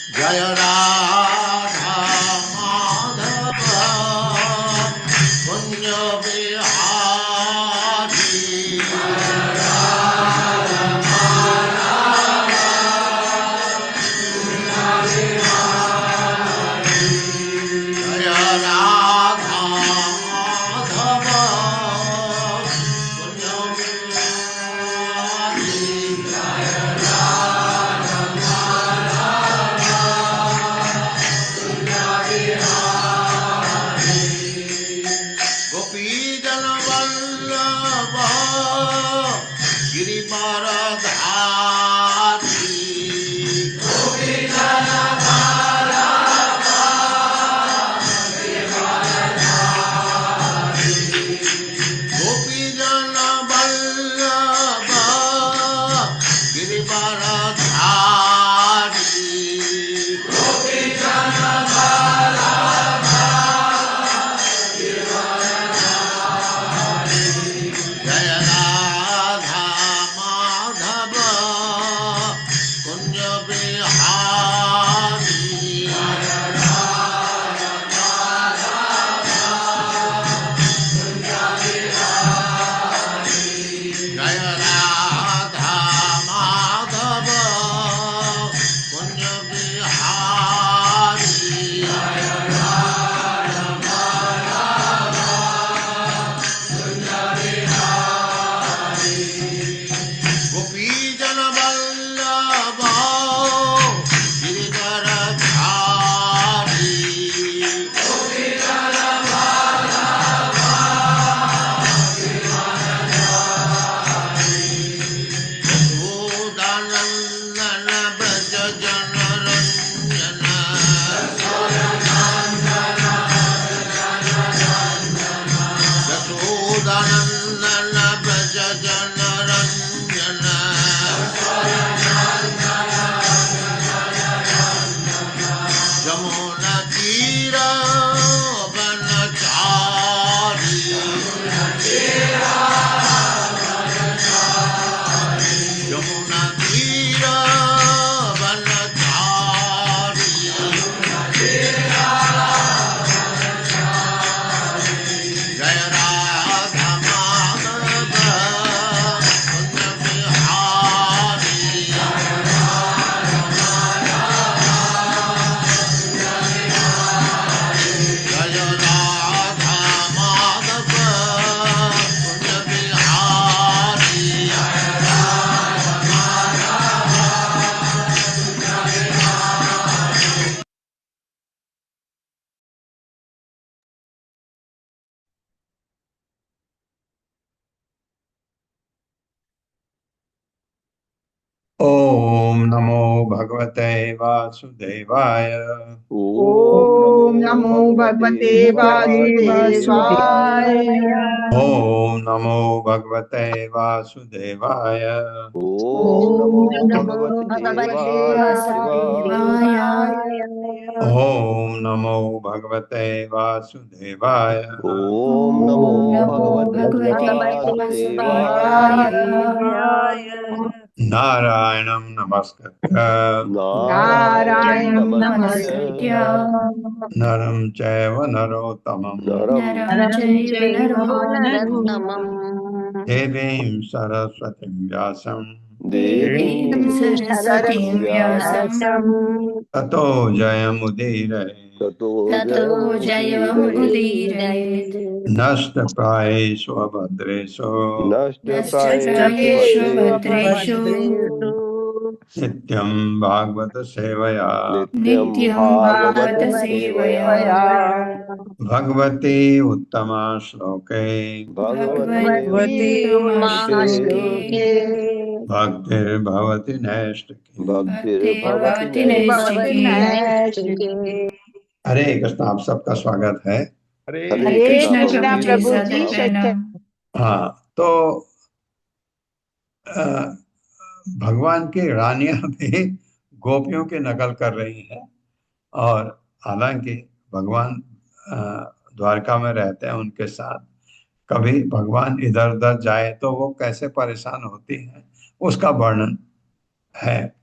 जय राधा माधव कुंज बिहारी। जय राधा माधव कुंज बिहारी। गोपी जन वल्लभ गिरिवरधारी। गोपी जन वल्लभ गिरिवरधारी। जय राधा माधव कुंज बिहारी। जय राधा माधव कुंज बिहारी। गोपी जन वल्लभ गिरिवरधारी। यशोदानंदन ब्रज जन रंजन। यशोदानंदन ब्रज जन रंजन। जमुना तीर वनचारी। यमुना तीर वनचारी। जय राधा माधव कुंज बिहारी। जय राधा माधव कुंज बिहारी। ओम नमो भगवते वासुदेवाय। ओम नमो भगवते वासुदेवाय। ओम नमो भगवते वासुदेवाय। ओम नमो भगवते वासुदेवाय। ओम नमो भगवते वासुदेवाय। ओम नमो भगवते वासुदेवाय। नारायणं नमस्कृत्य नारायणं नमस्कृत्य नरं चैव नरोत्तमं नरं चैव नरोत्तमं देवीं सरस्वतीं व्यासं देवीं सरस्वतीं व्यासं ततो जयमुदीरये। ततो ततो जयमुदीरयेत्। नष्टप्रायेषु अभद्रेषु नष्टप्रायेषु भद्रेषु नित्यं भागवत सेवया नित्यं भागवत सेवया भगवती उत्तमा श्लोके भगवती उमाश्लोके भक्तिर्भवति नैष्ठिकी। भक्तिर्भवति नैष्ठिकी। हरे कृष्ण। आप सबका स्वागत है। हरे कृष्ण प्रभु जी शरण। हाँ, तो भगवान की रानियां भी गोपियों की नकल कर रही हैं, और हालांकि भगवान द्वारका में रहते हैं उनके साथ, कभी भगवान इधर उधर जाए तो वो कैसे परेशान होती हैं उसका वर्णन है।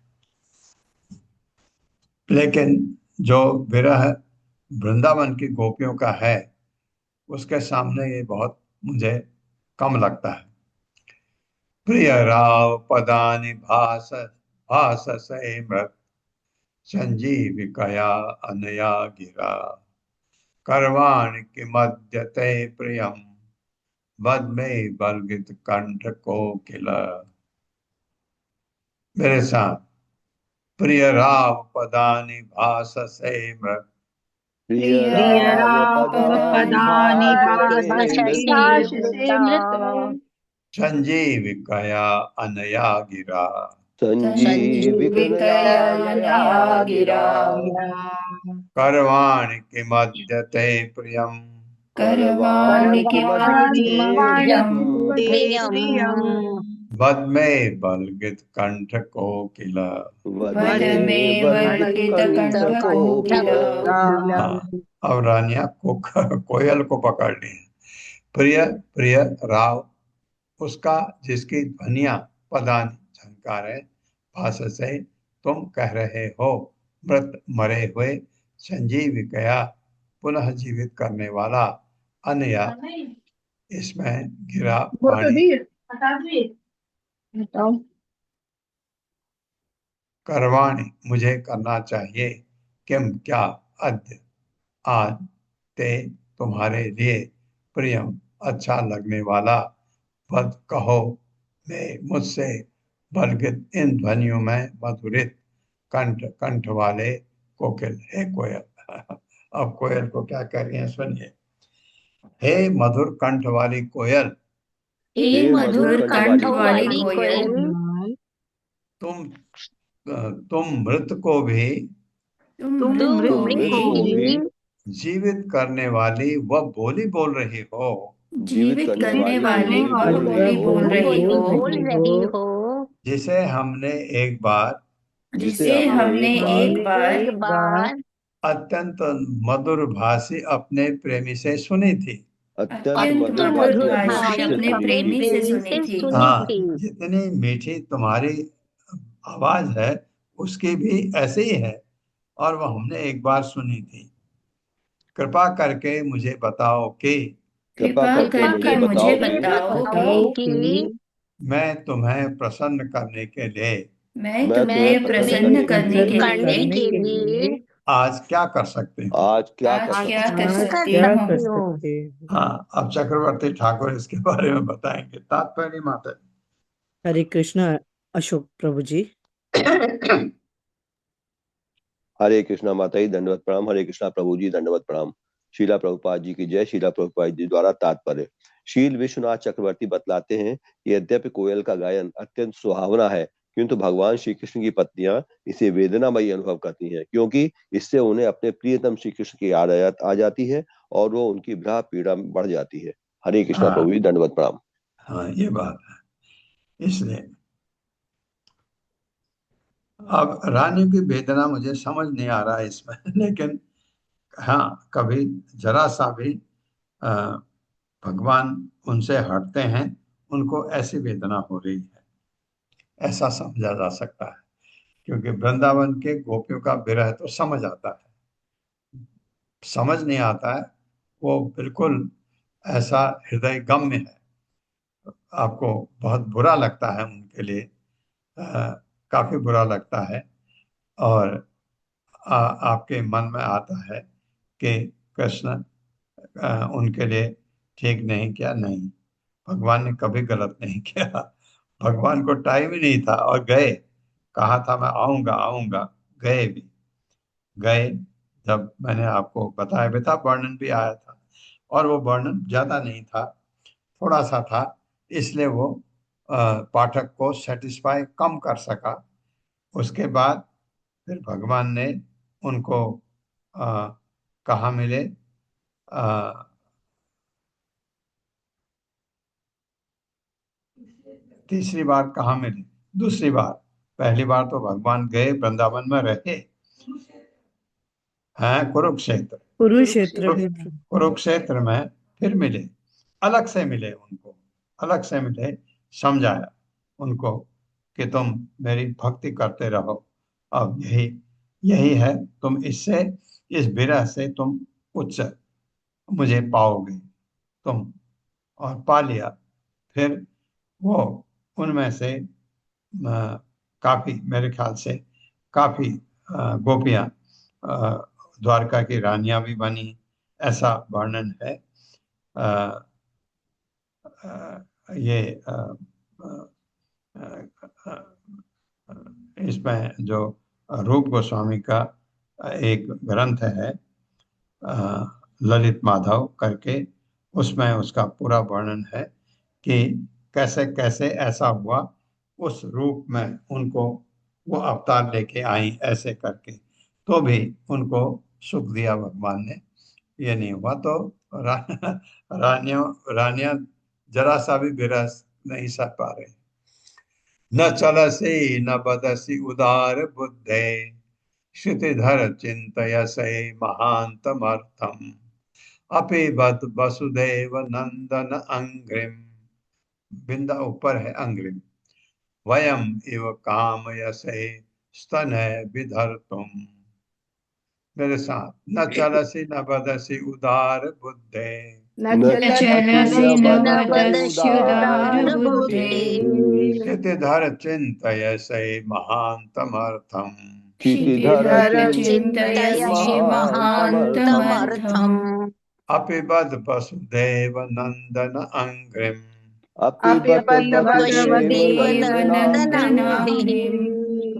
लेकिन जो विरह वृंदावन की गोपियों का है उसके सामने ये बहुत मुझे कम लगता है। प्रिय राव पदानि भास भाससे मृत संजीविकया अनया गिरा करवाणि किमद्यते प्रियम बद में बलगित कंठ को किला। मेरे साथ प्रिय राव पदानि भाससे मृत प्रिय प्रिय प्रिय राव राव राव पदानि पदानि भासते भाससे मृत भाषसे मृत संजीविकया अनया गिरा संजीविकनया संजीविकया नया नया गिरा। गिरा करवाणि किमद्यते प्रियम करवाणि करवाणि करवाणि किमद्यते किमद्य प्रियम् किमद्यते ते प्रियम् बद में बलगित कंठ को किला। वद वद में में बलगित वल्कित कंठ कंठ कोकिल। कोकिल। हाँ, अब रानिया को कोयल को पकड़ ली। प्रिय प्रिय राव उसका जिसकी ध्वनिया पदानी झंकार है भाष से तुम कह रहे हो मृत मरे हुए संजीविकया पुनः जीवित करने वाला अनया इसमें गिरा वो तो पानी दी बता दी बताओ। करवाणी मुझे करना चाहिए किम क्या अद्य आज ते तुम्हारे लिए प्रियम अच्छा लगने वाला पद कहो मैं मुझसे बलगित इन ध्वनियों में मधुरित कंठ कंठ वाले कोकिल हे कोयल। अब कोयल को क्या कर रही है सुनिए। हे मधुर कंठ वाली कोयल हे हे मधुर मधुर कंठ कंठ वाली वाली कोयल, कोयल तुम तुम मृत को भी तुम तुम मृत को तुम मृत्यु मृत को को भी भी जीवित करने वाली वह बोली बोल रही हो जीवित जीवित करने करने वाली वाली बोली वह बोल रही बोली हो, बोल रही हो बोल रही हो जिसे हमने एक बार जिसे जिसे हमने हमने एक बार एक बार एक बार अत्यंत मधुर भाषी अपने प्रेमी से सुनी थी। अत्यंत अत्यंत मधुर मधुर भाषी मधुर अपने भाषी प्रेमी भाषी से अपने सुनी अपने थी। प्रेमी से प्रेमी सुनी से थी। सुनी हाँ, थी। जितनी मीठी तुम्हारी आवाज है उसकी भी ऐसे ही है और वह हमने एक बार सुनी थी। कृपा करके मुझे बताओ कि कृपा कृपा करके मुझे करके मुझे बताओ कि बताओ कि कि मैं तुम्हें प्रसन्न करने के लिए मैं मैं तुम्हें तुम्हें प्रसन्न प्रसन्न करने के करने लिए के करने लिए के लिए आज क्या कर सकते हो। आज क्या कर आज क्या सकते कर हैं। सकती कर हूँ। सकती हूँ। हाँ, अब चक्रवर्ती ठाकुर इसके बारे में बताएंगे। तात्पर्य माता हरे कृष्णा अशोक प्रभु जी। हरे कृष्णा माता जी दंडवत प्रणाम। हरे कृष्णा प्रभु जी दंडवत प्रणाम। शीला प्रभुपाद जी की जय। शीला प्रभुपाद जी द्वारा तात्पर्य। शील विश्वनाथ चक्रवर्ती बतलाते हैं कि यद्यपि कोयल का गायन अत्यंत सुहावना है किंतु भगवान श्री कृष्ण की पत्नियां इसे वेदनामयी अनुभव करती हैं, क्योंकि इससे उन्हें अपने प्रियतम श्री कृष्ण की याद आ जाती है और वो उनकी विरह पीड़ा बढ़ जाती है। हरे कृष्णा हाँ प्रभु जी दंडवत प्रणाम। हाँ, ये बात है। इसलिए अब रानी की वेदना मुझे समझ नहीं आ रहा है इसमें लेकिन हाँ, कभी जरा सा भी अ, भगवान उनसे हटते हैं उनको ऐसी वेदना हो रही है, ऐसा समझा जा सकता है। क्योंकि वृंदावन के गोपियों का विरह तो समझ आता है, समझ नहीं आता है वो बिल्कुल ऐसा हृदय गम्य है। आपको बहुत बुरा लगता है उनके लिए, काफी बुरा लगता है। और आपके मन में आता है कि कृष्ण उनके लिए ठीक नहीं किया। नहीं, भगवान ने कभी गलत नहीं किया। भगवान को टाइम ही नहीं था और गए। कहा था मैं आऊंगा आऊंगा, गए भी। गए जब मैंने आपको बताया भी था, वर्णन भी आया था और वो वर्णन ज्यादा नहीं था, थोड़ा सा था। इसलिए वो पाठक को सेटिस्फाई कम कर सका। उसके बाद फिर भगवान ने उनको कहाँ मिले, आ, तीसरी बार कहाँ मिले, दूसरी बार। पहली बार तो भगवान गए वृंदावन में रहे हैं, कुरुक्षेत्र। कुरुक्षेत्र में। कुरुक्षेत्र में फिर मिले, अलग से मिले उनको, अलग से मिले, समझाया उनको कि तुम मेरी भक्ति करते रहो। अब यही यही है, तुम इससे, इस विरह से तुम उच्च मुझे पाओगे तुम। और पा लिया। फिर वो उनमें से काफी, मेरे ख्याल से काफी गोपियां द्वारका की रानियां भी बनी, ऐसा वर्णन है। अ, ये इसमें जो रूप गोस्वामी का एक ग्रंथ है, ललित माधव करके, उसमें उसका पूरा वर्णन है कि कैसे कैसे ऐसा हुआ, उस रूप में उनको वो अवतार लेके आई ऐसे करके, तो भी उनको सुख दिया भगवान ने। ये नहीं हुआ तो रा, रानियां जरा सा भी विरह नहीं सह पा रहे। न चलसी न बदसी उदार बुद्धे, श्रुतिधर चिंतयसे महांतमर्थम, अपि बत वसुदेव नंदन अंग्रिम, बिंदा ऊपर है अंग्रिम, वयम इव कामयसे स्तन विधर तुम। मेरे साथ, न चलसी न बदसी उदार बुद्धे, न न चलसि न न बदसि वदस्यु उदार दार बुद्धे, बुद्धे, क्षितिधर चिंतयसे महांतमर्थम, क्षितिधर क्षितिधर चिंतयसि चिन्तयसि महान्तमर्थम्। महान्तमर्थम्, अपिबद वसुदेव नंदन अंग्रिम, अपि अपि बत बत वसुदेव वसुदेव नन्दनाङ्घ्रिम्, नन्दनाङ्घ्रिम्,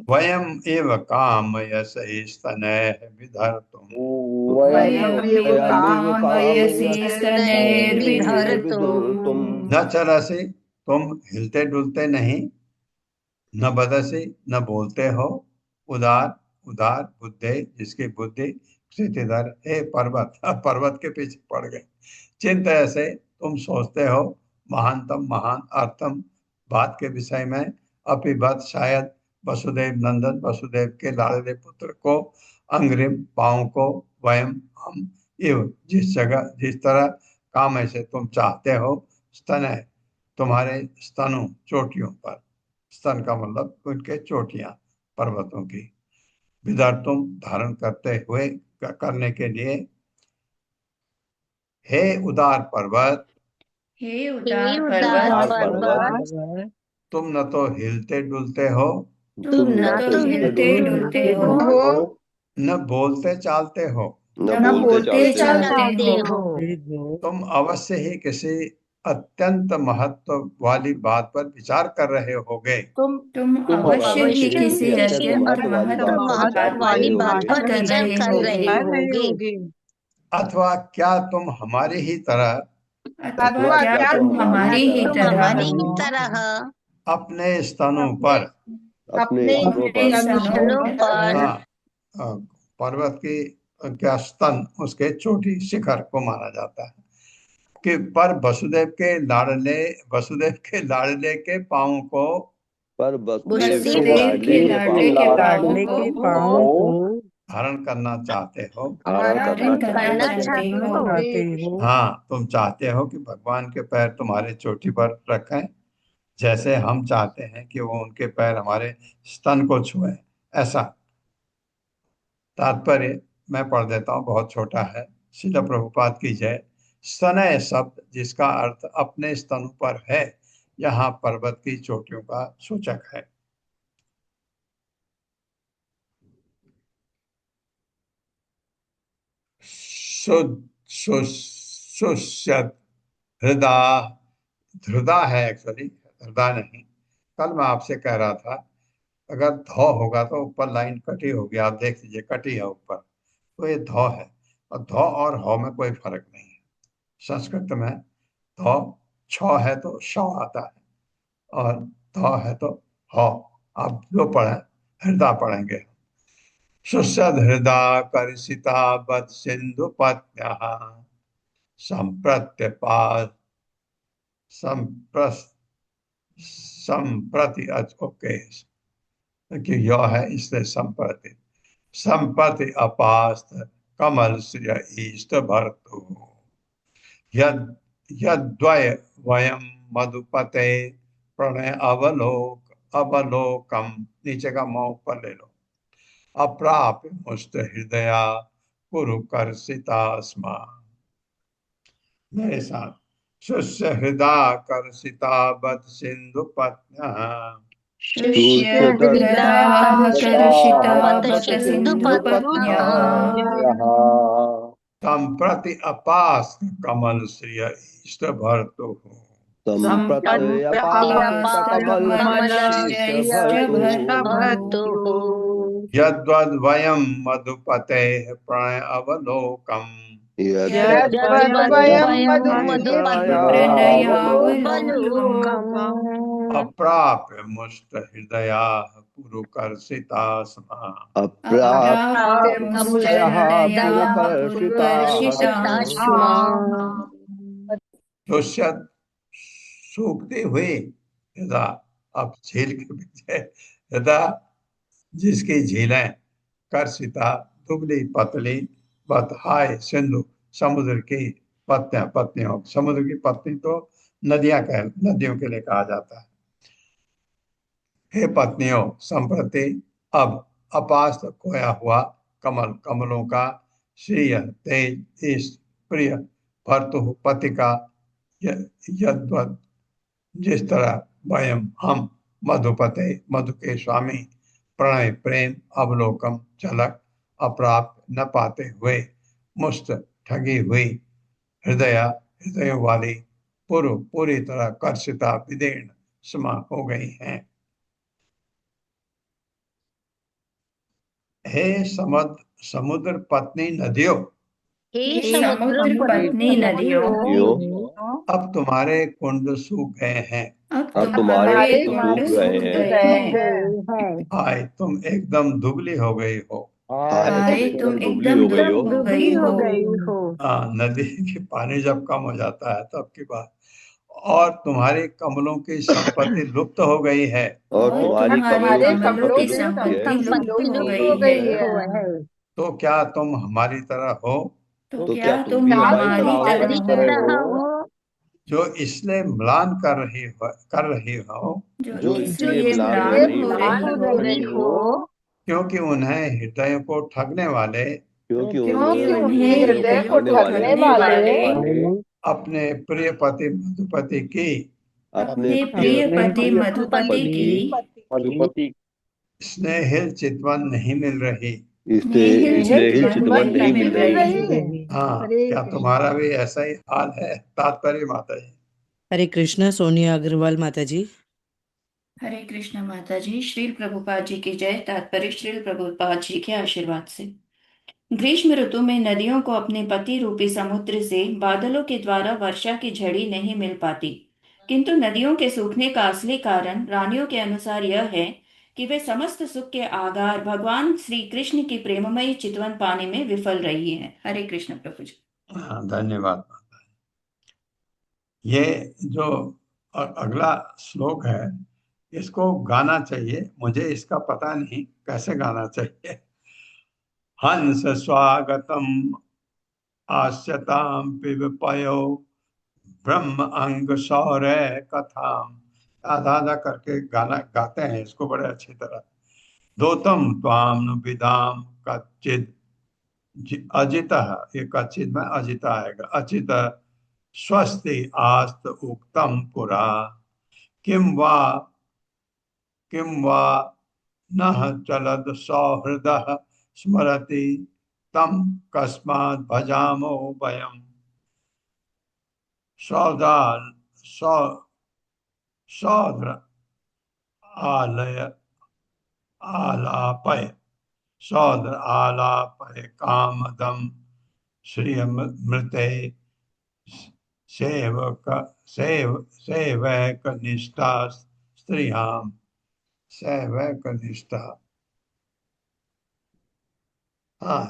वयम एव कामयसे स्तनैः विधर्तुम्। वयमेव वयमेव वयमेव कामयसे कामयसि स्तनैर्विधर्तुम्। स्तनैर्विधर्तुम्। न चलसी, तुम हिलते डुलते नहीं, न बदसी, न बोलते हो, उदार, उदार बुद्धे, जिसकी बुद्धि क्षितिधर, हे पर्वत, पर्वत के पीछे पड़ गए, चिंता ऐसे, तुम सोचते हो, महानतम, महान, अर्थम, बात के विषय में, अपिबत, शायद, वसुदेव नंदन, वसुदेव के लाडले पुत्र को, अंग्रिम, पाँव को, वयम, हम, इव, जिस जगह, जिस तरह, काम ऐसे तुम चाहते हो, स्तन है, तुम्हारे स्तनों, चोटियों पर, स्तन का मतलब उनके चोटियां, पर्वतों की, विदर तुम, धारण करते हुए, करने के लिए, हे उदार पर्वत, हे हे उदार उदार पर्वत, उदार उदार पर्वत, पर्वत, पर्वत, तुम न तो हिलते डुलते हो, तुम तुम न न तो तो हिलते हिलते डुलते डुलते हिलते हो, डुलते हो, न बोलते चालते हो, न न बोलते बोलते चालते हो, चालते चाहते हो, हो, हो। तुम अवश्य ही किसी अत्यंत महत्व वाली बात पर विचार कर रहे होगे। तुम तुम तुम अवश्य अवश्य ही ही अवश्य किसी किसी ही अत्यंत किसी अत्यंत महत्व वाली अत्यंत बात पर महत्व विचार महत्व कर वाली रहे वाली बात बात होगे। पर पर कर विचार रहे कर होगे, रहे होगे। अथवा क्या तुम हमारी ही तरह अथवा अथवा अथवा क्या क्या क्या तुम तुम हमारी ही हमारी ही तरह तुम तरह हमारी ही तरह अपने स्तनों अपने पर, अपने अपने स्तनों अपने पर स्तनों स्तनों पर पर हाँ, पर्वत की क्या स्तन, उसके चोटी शिखर को माना जाता है, कि पर वसुदेव के लाडले के पाँव को पर वसुदेव के वसुदेव वसुदेव लाडले के के लाडले पांव के को पाँवों लाडले को के को पाँव को धारण करना चाहते हो। धारण करना धारण करना चाहते करना हो। चाहते चाहते हो। चाहते होगे। हो। हाँ, तुम चाहते हो कि भगवान के पैर तुम्हारे चोटी पर रखें, जैसे हम चाहते हैं कि वो उनके पैर हमारे स्तन को छुए, ऐसा। तात्पर्य मैं पढ़ देता हूँ, बहुत छोटा है। श्रील प्रभुपाद की जय। स्तनय शब्द जिसका अर्थ अपने स्तनों पर है, यहाँ पर्वत की चोटियों का सूचक है। शुष्यत हृदय, हृदय है एक्चुअली, हृदय नहीं। कल मैं आपसे कह रहा था, अगर धौ होगा तो ऊपर लाइन कटी होगी, आप देख लीजिए, कटी है ऊपर, तो ये धौ है। और धौ और हौ में कोई फर्क नहीं है। संस्कृत में धौ, छ है तो श आता है, और धौ है तो हौ। आप जो पढ़े, हृदय पढ़ेंगे। सुसद हृदय करिसिता बद सिंधु पत्न्या, संप्रत्यपाद, संप्रस, संप्रति, ओके, कि यह है इसलिए संप्रति, संपत्ति अपास्त कमल श्रिय ईष्ट भर्तु, यद यद्वय वयम मधुपते प्रणय अवलोक, अवलोकम, नीचे का मुंह ऊपर ले लो, अप्राप्य मुष्ट हृदया कुरु कर्षिता स्मा। मेरे साथ, शुष्य हृदय कर्षिता बत सिंधु पत्न्यः शुष्य हृदया हृदयाः कर्षिता बत बत सिन्धुपत्न्यः संप्रति अपास्त कमल श्रिय इष्ट भर्तुः यद्वद्वयं मधुपतेः प्रणय अवलोकम् अप्राप्य मुष्ट हृदयाः पुरुकर्षिता स्म। दुष्यंत सूखते हुए यदा, अब झील के पीछे यदा जिसकी झीलें कर्षिता दुबली पतली बतहाय सिंधु समुद्र की पत्तियों, समुद्र की पत्नी तो नदियों के लिए कहा जाता है। हे पत्नियों, संप्रति अब अपास्त खोया हुआ कमलों का श्रेय तेज इष्ट प्रिय भर्तु पति का यद्वद जिस तरह वयम हम मधुपते मधु के स्वामी प्रणय प्रेम अवलोकम झलक अप्राप्त न पाते हुए मुष्ट ठगी हुई हृदयों वाली पूरी तरह कर्षिता विदीर्ण समा हो गई हैं। हे समुद्र पत्नी नदियों, अब तुम्हारे कुंड सूख गए हैं। हाय तुम एकदम दुबली हो गई हो। नदी के पानी जब कम हो जाता है तब की बात। और तुम्हारी कमलों की संपत्ति लुप्त हो गई है। तो क्या तुम हमारी तरह हो? जो इसलिए म्लान कर रही हो क्योंकि उन्हें हृदय को ठगने वाले अपने प्रिय पति मधुपति की स्नेहिल चितवन नहीं मिल रही। हाँ, क्या तुम्हारा भी ऐसा ही हाल है? तात्पर्य माता जी। हरे कृष्णा। सोनिया अग्रवाल माता जी। हरे कृष्ण माता जी। श्रील प्रभुपाद जी की जय। तात्पर्य श्रील प्रभुपाद जी के आशीर्वाद से। ग्रीष्म ऋतु में नदियों को अपने पति रूपी समुद्र से बादलों के द्वारा वर्षा की झड़ी नहीं मिल पाती, किंतु नदियों के सूखने का असली कारण रानियों के अनुसार यह है कि वे समस्त सुख के आधार भगवान श्री कृष्ण की प्रेममयी चितवन पाने में विफल रही हैं। हरे कृष्ण प्रभु जी। धन्यवाद। ये जो अगला श्लोक है इसको गाना चाहिए, मुझे इसका पता नहीं कैसे गाना चाहिए। हंस स्वागतम आस्यताम पिबपयो ब्रह्म अंग सौर्य कथाम। आधा आधा करके गाना गाते हैं इसको बड़े अच्छी तरह। दोतम त्वाम विदाम कच्चिद अजित, ये कच्चित में अजित आएगा। अचित स्वस्ति आस्त उक्तम पुरा किम वा नः चलद सौहृदः स्मरति तम कस्मात् भजामो वयम्। सौद्र आलापय सौद्र आलापय कामदम श्रियमृते सेवक निष्ठा स्त्रियां। सेवक निष्ठा, हाँ,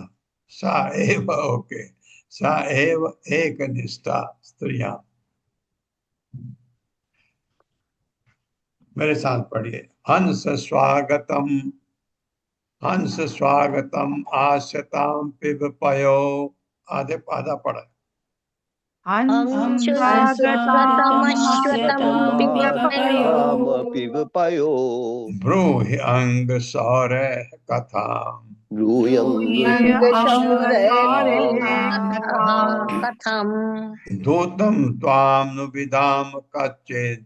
सा एव, ओके, सा एव एक निष्ठा स्त्रियां। मेरे साथ पढ़िए। हंस स्वागतम आस्यताम पिबपयो। आधा पढ़े। ब्रूहि अंग सौर्य कथाम। यूयं कथम दूतं त्वां नु विदाम कच्चित्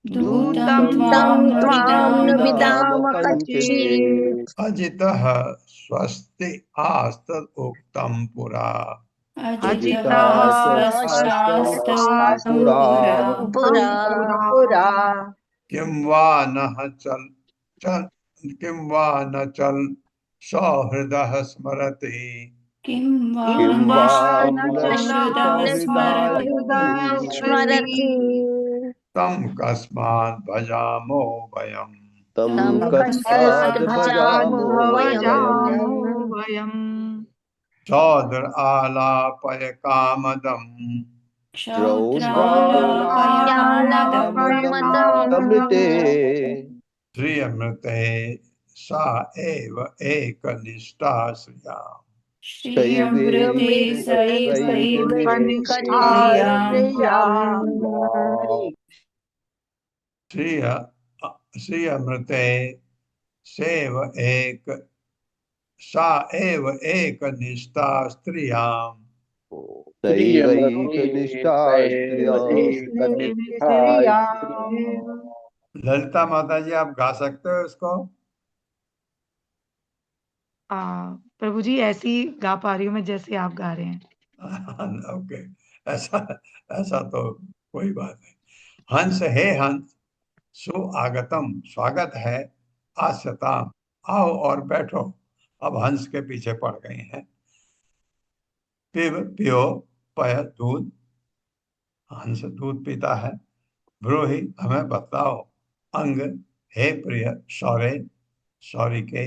दूतं दूतं त्वां तं न त्वां विदाम न विदाम विदाम कञ्चित् कच्चित् अजितः स्वस्ति आस्तद उक्तं पुरा। अजितः स्वस्तास्तौ पुरा पुरा पुरा किं वा नः किं वा न चल सौहृदः स्मरति। किं वा किं न वा सौहृदः स्मरति स्मरति तं कस्मात् भजामो वयम्। तं तं कस्माद् कस्मात् भजामो भजामो वयम् चौदर आलापय कामदम् क्षौद्रालापय कामदम् तमृते श्रियमृते सा एव एकनिष्ठा श्रिया। श्रियमृते सैव श्रियमृते सेव एक सा एव एकनिष्ठा स्त्रियाम्। दैवैकनिष्ठा ललिता माता जी, आप गा सकते हो इसको? प्रभु जी ऐसी गा पा रही हूँ मैं जैसे आप गा रहे हैं। ओके, ऐसा ऐसा तो कोई बात नहीं। हंस हे हंस सुआगतम, स्वागत है। आस्यताम, आओ और बैठो। अब हंस के पीछे पड़ गई हैं। पियो पय, दूध, हंस दूध पीता है। ब्रूहि, हमें बतलाओ। अंग, हे प्रिय शौर्य, शौर्य के,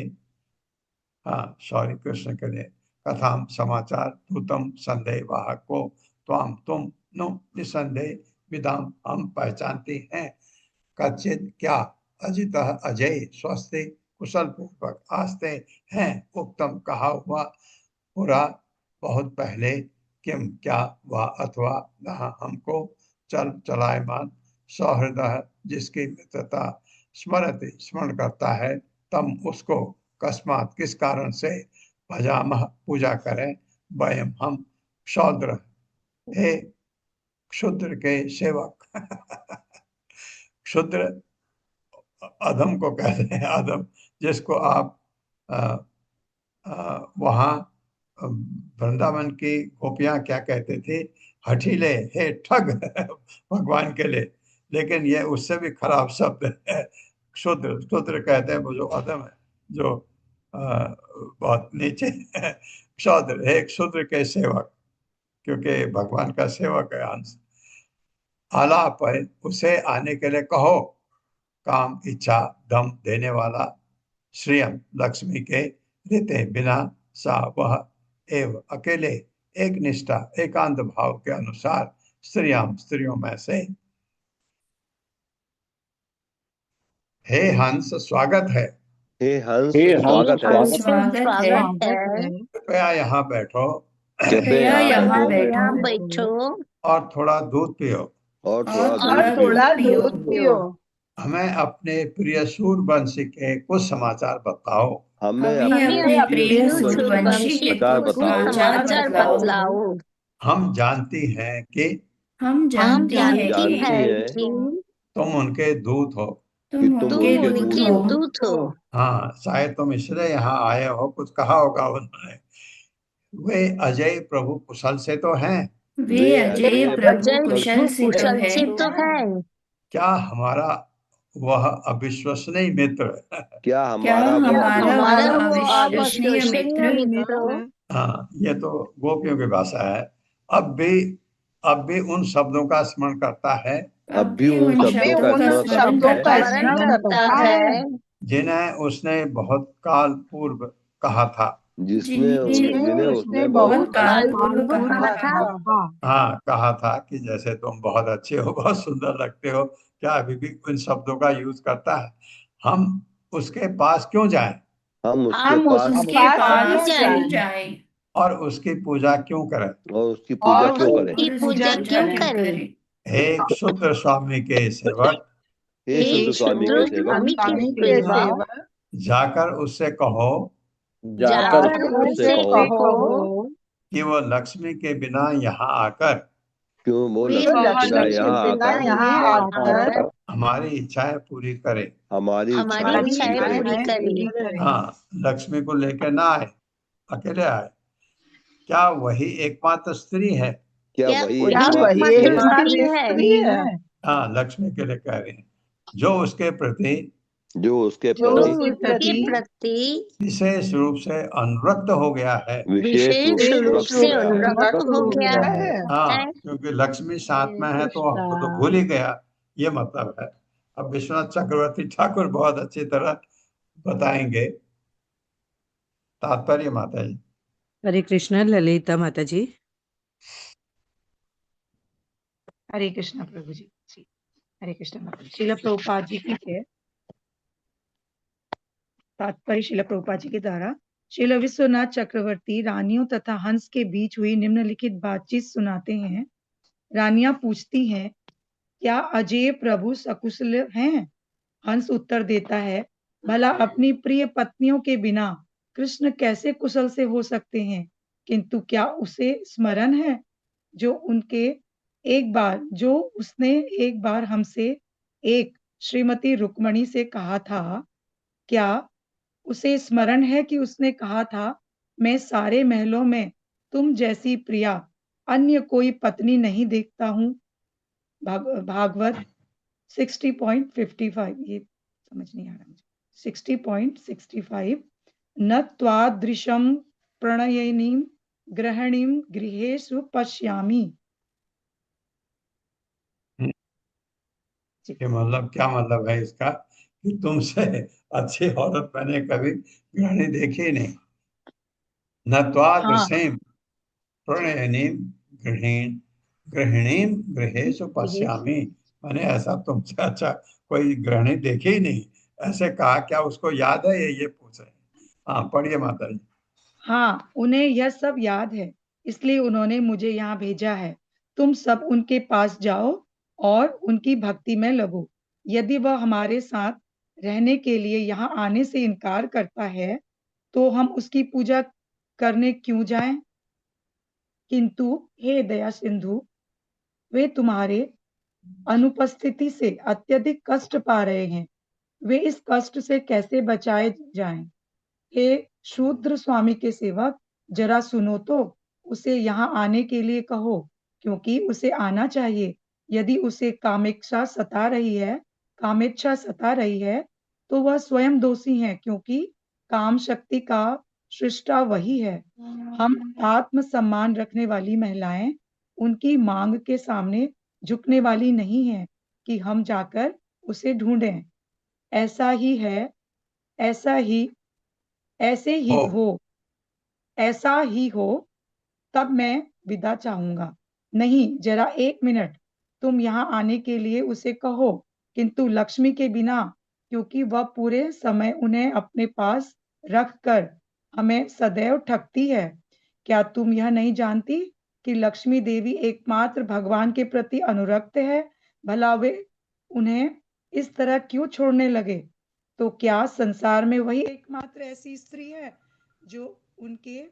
हाँ शौर्य कृष्ण के लिए। कथाम, समाचार। दूतम, संदेह वाहक को। त्वाम, तुम। नो, निसंदेह। विदाम, हम पहचानती हैं। कच्चित, क्या। अजितः, अजय। स्वस्थ, कुशल पूर्वक। आस्ते, हैं। उत्तम, कहा हुआ। पुरा, बहुत पहले। किम, क्या। वा, अथवा। नहा, हमको। चल, चलायमान। सौहृदय, जिसकी मित्रता। स्मरति, स्मरण करता है। तम, उसको। कस्मात, किस कारण से। भजामह, पूजा करें। वयम, हम। क्षौद्र, हे क्षुद्र के सेवक। क्षुद्र अधम को कहते हैं। अधम, जिसको आप वहाँ वृंदावन की गोपियां क्या कहते थे? हठीले, हे ठग। भगवान के लिए। लेकिन ये उससे भी खराब शब्द है। क्षुद्र, क्षुद्र कहते हैं वो जो अधम है, जो बहुत नीचे है। क्षुद्र, हे क्षुद्र के सेवक, क्योंकि भगवान का सेवक है हंस। आलाप है, उसे आने के लिए कहो। काम, इच्छा, दम देने वाला। श्रियम, लक्ष्मी के। ऋते, बिना। सा, वह। एव, अकेले। एक निष्ठा, एकांत भाव के अनुसार। स्त्रियाम, स्त्रियों में से। हे हंस, स्वागत है। हे हंस स्वागत है। स्वागत है। कृपया यहाँ बैठो कृपया यहाँ यहाँ बैठो बैठो और थोड़ा दूध पियो। और और थोड़ा दूध पियो। दूध पियो। हमें अपने प्रिय सूरवंशी के कुछ समाचार बताओ। हमें हमें अपने प्रिय सूरवंशी के समाचार कुछ बताओ। समाचार बतलाओ। हम जानती हैं कि हम जानती हैं जानती कि हैं तुम उनके दूत हो। कि तुम तुम उनके उनके दूत दूत हो। दूत हो। हाँ, शायद तुम इसलिए यहाँ आए हो, कुछ कहा होगा उन्होंने। वे अजय प्रभु कुशल से तो हैं। वे अजय प्रभु अजय कुशल से तो कुशल है। से तो है। क्या हमारा वह अविश्वसनीय मित्र। क्या क्या हमारा हमारा हमारा वह वो अविश्वसनीय अविश्वसनीय मित्र मित्र हाँ, ये तो गोपियों की भाषा है। अब भी उन शब्दों का स्मरण करता है अब भी उन शब्दों का स्मरण स्मरण करता करता है है जिन्हें उसने बहुत काल पूर्व कहा था। जिन्हें उसने बहुत बहुत काल पूर्व कहा था। था। हाँ, कहा था कि जैसे तुम बहुत अच्छे हो, बहुत सुंदर लगते हो। क्या अभी भी उन शब्दों का यूज करता है? हम उसके पास क्यों जाएं हम हम उसके पास क्यों जाएं और उसकी पूजा क्यों करें? और उसकी पूजा क्यों करें। की पूजा क्यों करें। हे क्षुद्र स्वामी के सेवक, हे शुद्ध स्वामी के सेवक, स्वामी की सेवा जाकर उससे कहो जाकर जाकर उससे उससे कहो कहो कि वो लक्ष्मी के बिना यहाँ आकर क्यों वो वे लक्ष्मी के बिना लक्ष्मी के यहाँ बिना आकर यहाँ आकर हमारी इच्छाएं पूरी करे। हमारी हमारी इच्छाएं पूरी इच्छाएं करे। पूरी करे। हाँ, लक्ष्मी को लेकर ना आए, अकेले आए। क्या वही एकमात्र स्त्री है? क्या क्या वही वही एकमात्र एकमात्र स्त्री है हाँ, लक्ष्मी के लिए कह रहे हैं, जो उसके प्रति जो उसके जो प्रति उसके प्रति विशेष रूप से अनुरक्त हो गया है। विशेष रूप विशेष रूप से से अनुरक्त हो गया है। हाँ, क्योंकि लक्ष्मी साथ में है तो हमको तो भूल ही गया, ये मतलब है। अब विश्वनाथ चक्रवर्ती ठाकुर बहुत अच्छी तरह बताएंगे तात्पर्य, माता जी। हरे कृष्ण ललिता माता जी। हरे कृष्ण प्रभु जी। जी, हरे कृष्ण माता जी। श्रील प्रभुपाद जी की जय। तात्पर्य श्रील प्रभुपाद जी के द्वारा श्रील विश्वनाथ चक्रवर्ती रानियों तथा हंस के बीच हुई निम्नलिखित बातचीत सुनाते हैं। रानियां पूछती हैं, क्या अजय प्रभु सकुशल हैं? हंस उत्तर देता है, भला अपनी प्रिय पत्नियों के बिना कृष्ण कैसे कुशल से हो सकते हैं? किंतु क्या उसे स्मरण है जो उसने एक बार हमसे एक श्रीमती रुक्मणी से कहा था? क्या उसे स्मरण है कि उसने कहा था, मैं सारे महलों में तुम जैसी प्रिया अन्य कोई पत्नी नहीं देखता हूँ? भागवत 60.55। ये समझ नहीं आ रहा मुझे। 60.65 न त्वादृशं प्रणयिनीं गृहिणीं गृहेषु पश्यामि। कि मतलब क्या मतलब है इसका, कि तुमसे अच्छी औरत मैंने कभी गृहिणी देखी नहीं। न हाँ, त्वादृशेम प्रणयिनीं गृहिणीं गृहेषु पश्यामि, मैंने ऐसा तुमसे अच्छा कोई गृहिणी देखी ही नहीं, ऐसे कहा। क्या उसको याद है? ये पूछ रहे हैं। हाँ, पढ़िए माता जी। हाँ, उन्हें यह सब याद है, इसलिए उन्होंने मुझे यहाँ भेजा है। तुम सब उनके पास जाओ और उनकी भक्ति में लगो। यदि वह हमारे साथ रहने के लिए यहाँ आने से इनकार करता है तो हम उसकी पूजा करने क्यों जाएं? किंतु हे दया सिंधु, वे तुम्हारे अनुपस्थिति से अत्यधिक कष्ट पा रहे हैं। वे इस कष्ट से कैसे बचाए जाएं? हे शूद्र स्वामी के सेवक, जरा सुनो तो, उसे यहाँ आने के लिए कहो, क्योंकि उसे आना चाहिए। यदि उसे कामेच्छा सता रही है तो वह स्वयं दोषी है, क्योंकि काम शक्ति का सृष्टा वही है। हम आत्म सम्मान रखने वाली महिलाएं उनकी मांग के सामने झुकने वाली नहीं है कि हम जाकर उसे ढूंढें। ऐसा ही है, ऐसा ही ऐसे ही हो हो ऐसा ही हो तब मैं विदा चाहूंगा। नहीं, जरा एक मिनट, तुम यहाँ आने के लिए उसे कहो, किंतु लक्ष्मी के बिना, क्योंकि वह पूरे समय उन्हें अपने पास रख कर हमें सदैव ठगती है। क्या तुम यह नहीं जानती कि लक्ष्मी देवी एकमात्र भगवान के प्रति अनुरक्त है? भला वे उन्हें इस तरह क्यों छोड़ने लगे? तो क्या संसार में वही एकमात्र ऐसी स्त्री है जो उनके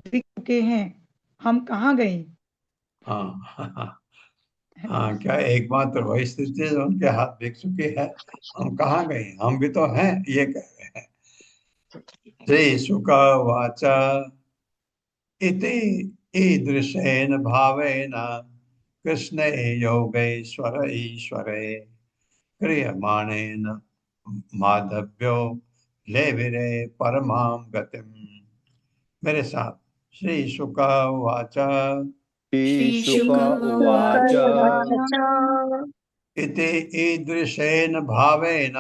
बिक चुके हैं? हम कहाँ गए? हाँ हाँ हाँ, क्या एकमात्र वही स्थिति है जो उनके हाथ बिक चुकी है? हम कहाँ गए? हम भी तो हैं, ये कह रहे हैं। श्री शुक वाच इति ईदृशेन भावेन कृष्णे योगेश्वर ईश्वरे क्रियमाणेन माधव्यो लेविरे परमां गतिम। मेरे साथ। श्री शुक वाच श्री शुक शुक उवाच उवाच इति ईदृशेन भावेन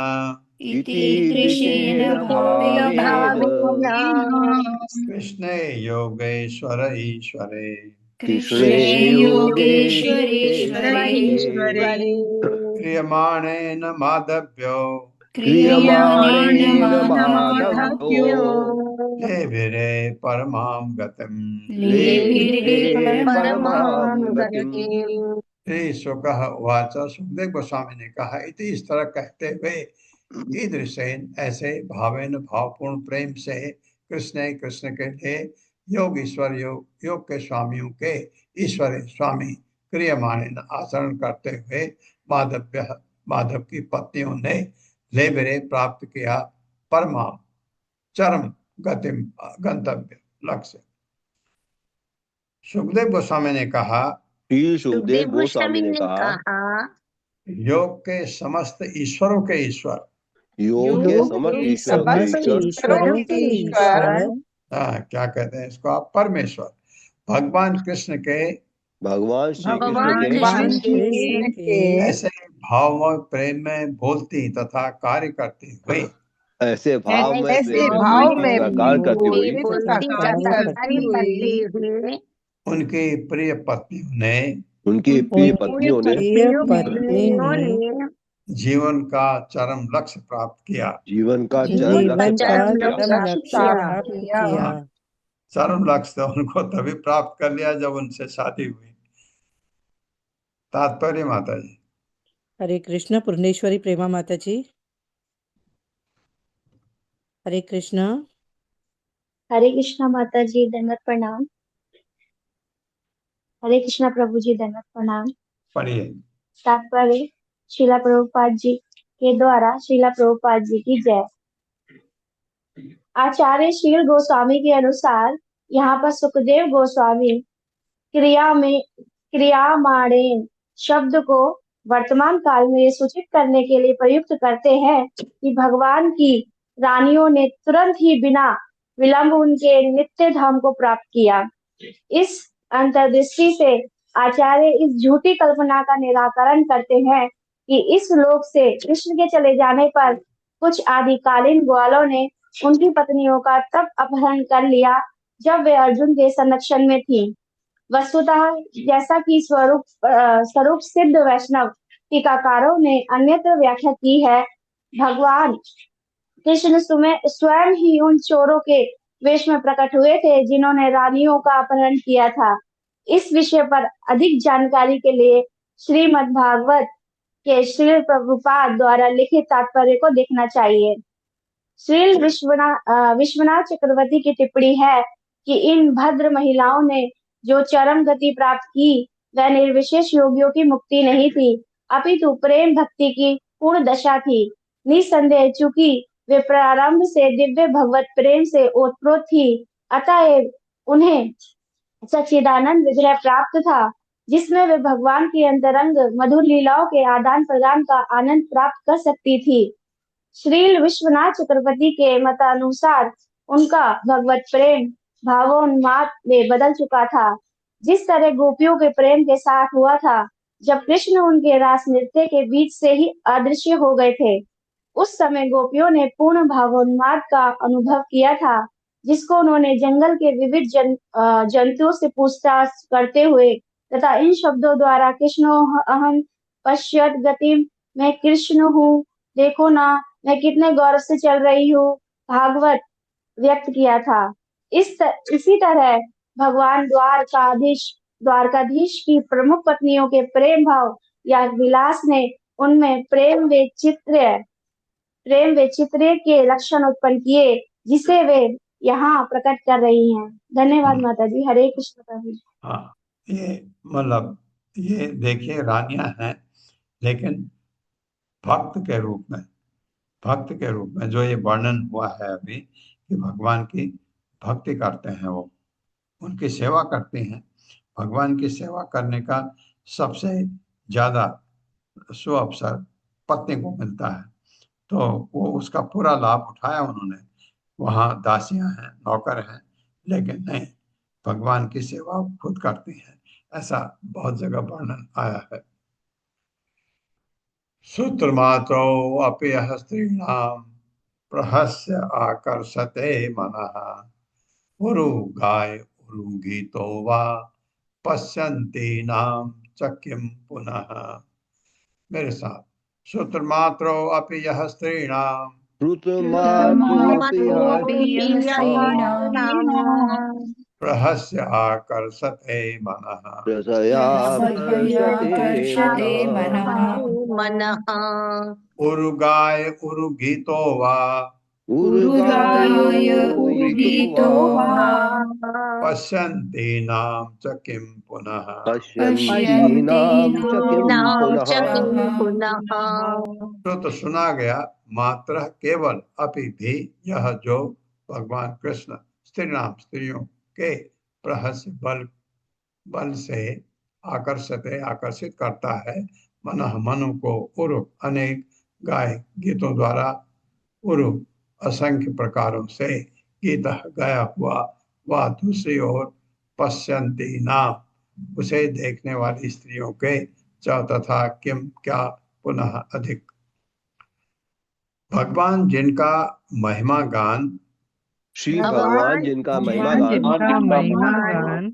इति दृशेन दृशेन भावेन भावेन कृष्णे योगेश्वर ईश्वरे कृष्णे कृष्णे योगेश्वरेश्वरे ईश्वरे क्रियमाणेन माधव्यो क्रियमाणेन क्रियमाणेन माधव्यो माधव्यो लेभिरे परमां गतिम्। लेभिरे लेभिरे परमां परमां गतिम्। गतिम्। श्री शुकः उवाच, सुखदेव गोस्वामी ने कहा, इति इस तरह कहते हुए ईदृशेन ऐसे भावेन भावपूर्ण प्रेम से कृष्ण कृष्ण के लिए योग ईश्वर योग योग के स्वामियों के ईश्वर स्वामी क्रियमाण आचरण करते हुए माधव की पत्नियों ने लेबरे प्राप्त किया परमा चरम गतिम गंतव्य लक्ष्य। सुखदेव गोस्वामी ने कहा, श्री सुखदेव सुखदेव गोस्वामी गोस्वामी ने ने कहा, कहा, योग के समस्त ईश्वरों के ईश्वर, योग के योग समस्त के ईश्वरों के समस्त ईश्वर, ईश्वरों के ईश्वर, क्या कहते हैं इसको आप, परमेश्वर भगवान कृष्ण के भगवान श्री कृष्ण भगवान के भगवान कृष्ण कृष्ण के के ऐसे भाव और प्रेम में बोलती तथा कार्य करती हुई ऐसे भाव में ऐसे प्रेम में भाव बोलती में तथा कार्य करती हुई बोलती तथा कार्य करते हुए उनकी प्रिय पत्नियों ने उनकी प्रिय उनकी पत्नियों ने प्रिय पत्नी पत्नियों ने ने जीवन का चरम लक्ष्य प्राप्त किया। जीवन का चरम जीवन लक्ष्य का प्राप्त किया। चरम लक्ष्य प्राप्त किया। हाँ, चरम लक्ष्य तो उनको तभी प्राप्त कर लिया जब उनसे शादी हुई। तात्पर्य माता जी। हरे कृष्ण। पूर्णेश्वरी प्रेमा माता जी। हरे कृष्ण। हरे कृष्णा माता जी, दंडवत प्रणाम। हरे कृष्णा प्रभु जी, दंडवत प्रणाम। पढ़िए। तात्पर्य श्रीला प्रभुपाद जी के द्वारा श्रीला प्रभुपाद जी की जय। आचार्य शील गोस्वामी के अनुसार यहाँ पर सुखदेव गोस्वामी क्रियामाणेन शब्द को वर्तमान काल में ये सूचित करने के लिए प्रयुक्त करते हैं कि भगवान की रानियों ने तुरंत ही बिना विलंब उनके नित्य धाम को प्राप्त किया। इस अंतर्दृष्टि से आचार्य इस झूठी कल्पना का निराकरण करते हैं कि इस लोक से कृष्ण के चले जाने पर कुछ आदिकालीन ग्वालों ने उनकी पत्नियों का तब अपहरण कर लिया जब वे अर्जुन के संरक्षण में थी। वस्तुतः जैसा कि स्वरूप सिद्ध वैष्णव टीकाकारों ने अन्यत्र व्याख्या की है, भगवान कृष्ण स्वयं ही उन चोरों के वेश में प्रकट हुए थे जिन्होंने रानियों का अपहरण किया था। इस विषय पर अधिक जानकारी के लिए श्रीमद् भागवत के श्रील प्रभुपाद द्वारा लिखित तात्पर्य को देखना चाहिए। श्रील विश्वनाथ चक्रवर्ती की टिप्पणी है कि इन भद्र महिलाओं ने जो चरम गति प्राप्त की वह निर्विशेष योगियों की मुक्ति नहीं थी, अपितु प्रेम भक्ति की पूर्ण दशा थी। निसंदेह चूंकि वे प्रारंभ से दिव्य भगवत प्रेम से ओतप्रोत थी, अतएव उन्हें सच्चिदानंद विग्रह प्राप्त था जिसमें वे भगवान की अंतरंग मधुर लीलाओं के आदान प्रदान का आनंद प्राप्त कर सकती थी। श्रील विश्वनाथ चक्रवर्ती के मतानुसार उनका भगवत प्रेम भावोन्माद में बदल चुका था, जिस तरह गोपियों के प्रेम के साथ हुआ था जब कृष्ण उनके रास नृत्य के बीच से ही अदृश्य हो गए थे। उस समय गोपियों ने पूर्ण भावोन्माद का अनुभव किया था, जिसको उन्होंने जंगल के विविध जंतुओं से पूछताछ करते हुए तथा इन शब्दों द्वारा कृष्णो अहम पश्यत गति, मैं कृष्ण हूँ, देखो ना मैं कितने गौरव से चल रही हूँ, भागवत व्यक्त किया था। इसी तरह भगवान द्वारकाधीश की प्रमुख पत्नियों के प्रेम भाव या विलास ने उनमें प्रेम वैचित्र्य के लक्षण उत्पन्न किए जिसे वे यहाँ प्रकट कर रही हैं। धन्यवाद माता जी। हरे कृष्ण प्रभु जी। हाँ, ये मतलब ये देखिए रानियां हैं, लेकिन भक्त के रूप में जो ये वर्णन हुआ है अभी कि भगवान की भक्ति करते हैं, वो उनकी सेवा करती हैं। भगवान की सेवा करने का सबसे ज्यादा सुअवसर पत्नी को मिलता है, तो वो उसका पूरा लाभ उठाया उन्होंने। वहाँ दासियां हैं, नौकर हैं, लेकिन नहीं, भगवान की सेवा खुद करती हैं। ऐसा बहुत जगह वर्णन आया है। सूत्रमात्रो अपि यः स्त्रीणां प्रहस्य आकर्षते मनः उरुगाय उरुगीतो वा पश्यन्ति नाम च किं पुनः। मेरे साथ, सूत्रमात्रो अपि यः स्त्रीणां प्रहस्य आकर्षते मनः मनः उरुगाय उरुगीतो वा उरुगाय उरुगायोगित्वा उदित्वा पश्यन्ति नाम च किं पुनः। पश्यन्तीनां च किं पुनः। तो सुना गया मात्र केवल अपि भी यह जो भगवान कृष्ण स्त्रियों के प्रहस्य बल से आकर्षित करता है। मनु को उरु अनेक गाय गीतों द्वारा उरु असंख्य प्रकारों से गीत गाया हुआ वह दूसरी ओर पश्यन्ति नाम उसे देखने वाली स्त्रियों के च तथा किम क्या पुनः अधिक। भगवान जिनका महिमा गान श्री भगवान जिनका महिमा गान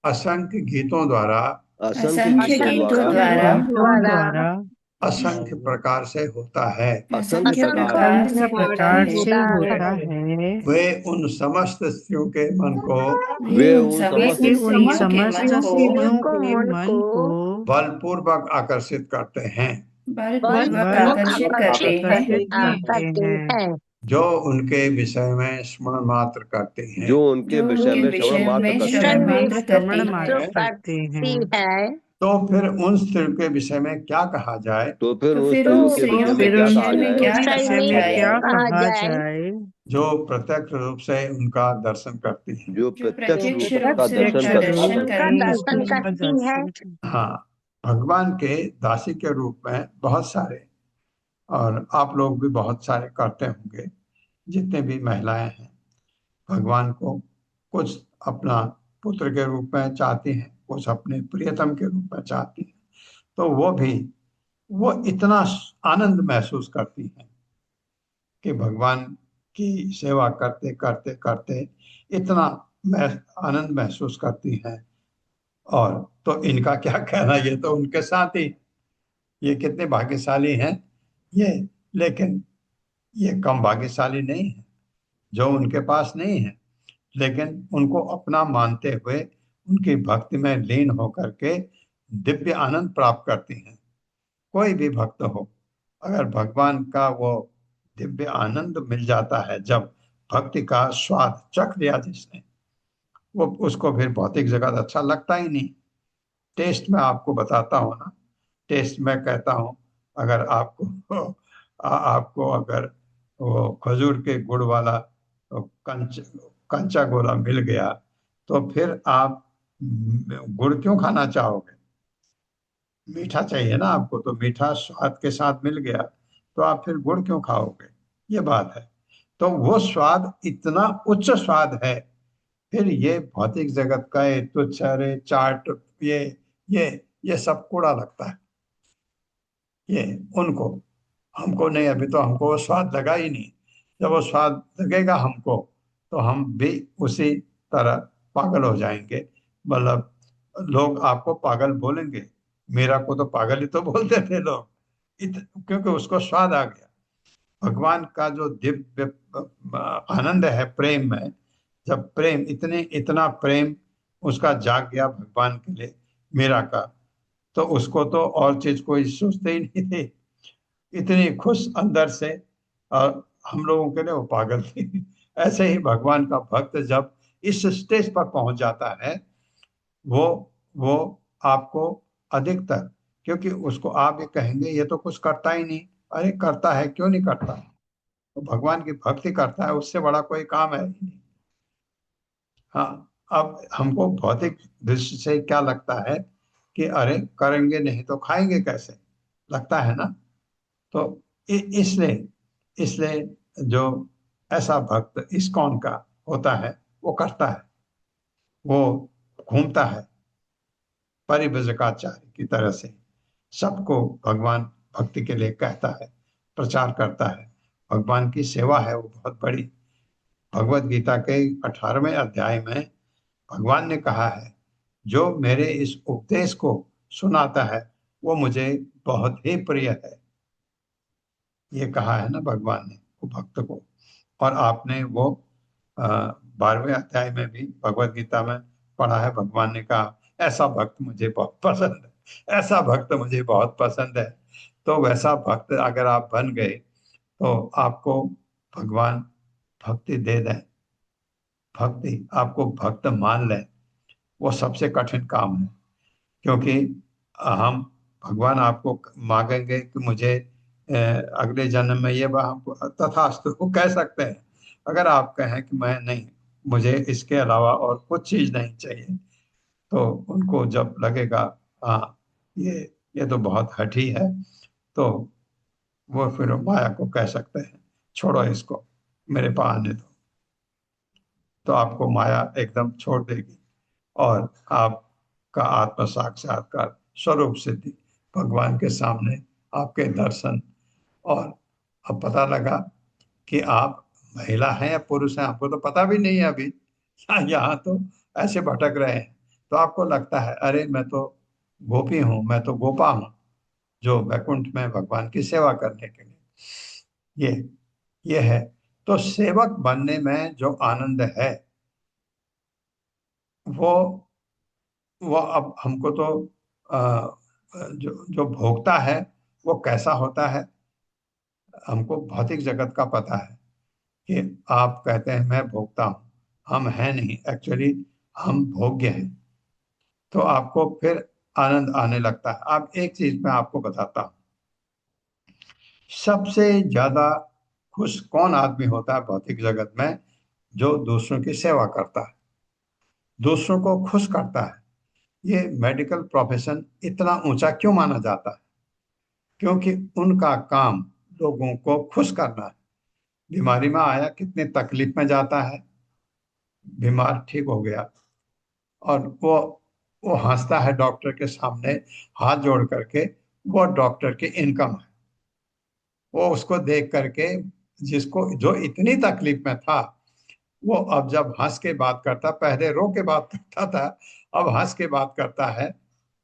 असंख्य गीतों द्वारा असंख्य गीतों द्वारा असंख्य प्रकार से होता है। असंख्य प्रकार से होता है। वे उन समस्त स्त्रियों के मन को वे उन समस्त स्त्रियों के मन को बलपूर्वक आकर्षित करते हैं, बलपूर्वक आकर्षित करते हैं, जो उनके विषय में स्मरण मात्र करते हैं, जो उनके विषय में श्रवण मात्र करते हैं। तो फिर उन स्त्रियों के विषय में क्या कहा जाए? तो फिर उन स्त्रियों के विषय में क्या कहा जाए? जो प्रत्यक्ष रूप से उनका दर्शन करती हैं। जो प्रत्यक्ष रूप का दर्शन करती हैं। हाँ, भगवान के दासी के रूप में बहुत सारे, और आप लोग भी बहुत सारे करते होंगे, जितने भी महिलाएं हैं भगवान को कुछ अपना पुत्र के रूप में चाहती हैं, कुछ अपने प्रियतम के रूप में चाहती हैं। तो वो इतना आनंद महसूस करती हैं कि भगवान की सेवा करते करते करते इतना आनंद महसूस करती हैं। और तो इनका क्या कहना, ये तो उनके साथ ही, ये कितने भाग्यशाली हैं ये। लेकिन ये कम भाग्यशाली नहीं है जो उनके पास नहीं है, लेकिन उनको अपना मानते हुए उनकी भक्ति में लीन होकर के दिव्य आनंद प्राप्त करती हैं। कोई भी भक्त हो, अगर भगवान का वो दिव्य आनंद मिल जाता है, जब भक्ति का स्वाद चख लिया जिसने, वो उसको फिर भौतिक जगत अच्छा लगता ही नहीं। टेस्ट में आपको बताता हूँ ना, टेस्ट में कहता हूँ, अगर आपको अगर वो खजूर के गुड़ वाला कंचा गोला मिल गया, तो फिर आप गुड़ क्यों खाना चाहोगे? मीठा चाहिए ना आपको, तो मीठा स्वाद के साथ मिल गया तो आप फिर गुड़ क्यों खाओगे? ये बात है। तो वो स्वाद इतना उच्च स्वाद है, फिर ये भौतिक जगत का ये तुच्छ अरे चाट ये सब कूड़ा लगता है ये उनको। हमको नहीं, अभी तो हमको वो स्वाद लगा ही नहीं। जब वो स्वाद लगेगा हमको, तो हम भी उसी तरह पागल हो जाएंगे। मतलब लोग आपको पागल बोलेंगे, मेरा को तो पागल ही तो बोलते थे लोग, क्योंकि उसको स्वाद आ गया। भगवान का जो दिव्य आनंद है प्रेम में, जब प्रेम इतना प्रेम उसका जाग गया भगवान के लिए मेरा का, तो उसको तो और चीज कोई सोचते ही नहीं थे, इतनी खुश अंदर से। और हम लोगों के लिए वो पागल थी। ऐसे ही भगवान का भक्त जब इस स्टेज पर पहुंच जाता है, वो आपको अधिकतर, क्योंकि उसको आप ये कहेंगे ये तो कुछ करता ही नहीं, अरे करता है, क्यों नहीं करता? तो भगवान की भक्ति करता है, उससे बड़ा कोई काम है ही नहीं। हाँ, अब हमको भौतिक दृष्टि से क्या लगता है कि अरे करेंगे नहीं तो खाएंगे कैसे, लगता है ना। तो इसलिए जो ऐसा भक्त इस्कॉन का होता है, वो करता है, वो घूमता है परिव्रजकाचार्य की तरह से, सबको भगवान भक्ति के लिए कहता है, प्रचार करता है। भगवान की सेवा है वो बहुत बड़ी। भगवत गीता के 18वें अध्याय में भगवान ने कहा है, जो मेरे इस उपदेश को सुनाता है वो मुझे बहुत ही प्रिय है। ये कहा है ना भगवान ने वो भक्त को। और आपने वो 12वें अध्याय में भी भगवत गीता में पढ़ा है, भगवान ने कहा ऐसा भक्त मुझे बहुत पसंद है, ऐसा भक्त मुझे बहुत पसंद है। तो वैसा भक्त अगर आप बन गए, तो आपको भगवान भक्ति दे दें, भक्ति आपको भक्त मान लें, वो सबसे कठिन काम है। क्योंकि हम भगवान आपको मांगेंगे कि मुझे अगले जन्म में ये हम तथास्तु वो कह सकते हैं। अगर आप कहें कि मैं नहीं, मुझे इसके अलावा और कुछ चीज नहीं चाहिए, तो उनको जब लगेगा हाँ ये ये तो बहुत हठी है, तो वो फिर माया को कह सकते हैं छोड़ो इसको, मेरे पास आने दो। तो आपको माया एकदम छोड़ देगी और आपका आत्म साक्षात्कार, स्वरूप सिद्धि, भगवान के सामने आपके दर्शन। और अब पता लगा कि आप महिला हैं या पुरुष हैं, आपको तो पता भी नहीं है अभी। यहाँ तो ऐसे भटक रहे हैं, तो आपको लगता है अरे मैं तो गोपी हूँ, मैं तो गोपा हूँ, जो वैकुंठ में भगवान की सेवा करने के लिए। ये ये है। तो सेवक बनने में जो आनंद है, वो वो अब हमको तो जो जो भोगता है वो कैसा होता है, हमको भौतिक जगत का पता है कि आप कहते हैं मैं भोगता हूँ, हम हैं नहीं, एक्चुअली हम भोग्य हैं। तो आपको फिर आनंद आने लगता है। अब एक चीज मैं आपको बताता हूँ, सबसे ज्यादा खुश कौन आदमी होता है भौतिक जगत में? जो दूसरों की सेवा करता है, दूसरों को खुश करता है। ये मेडिकल प्रोफेशन इतना ऊंचा क्यों माना जाता है? क्योंकि उनका काम लोगों को खुश करना है। बीमारी में आया, कितने तकलीफ में जाता है, बीमार ठीक हो गया, और वो हंसता है डॉक्टर के सामने हाथ जोड़ करके, वो डॉक्टर की इनकम है। वो उसको देख करके, जिसको जो इतनी तकलीफ में था, वो अब जब हंस के बात करता, पहले रो के बात करता था, अब हंस के बात करता है,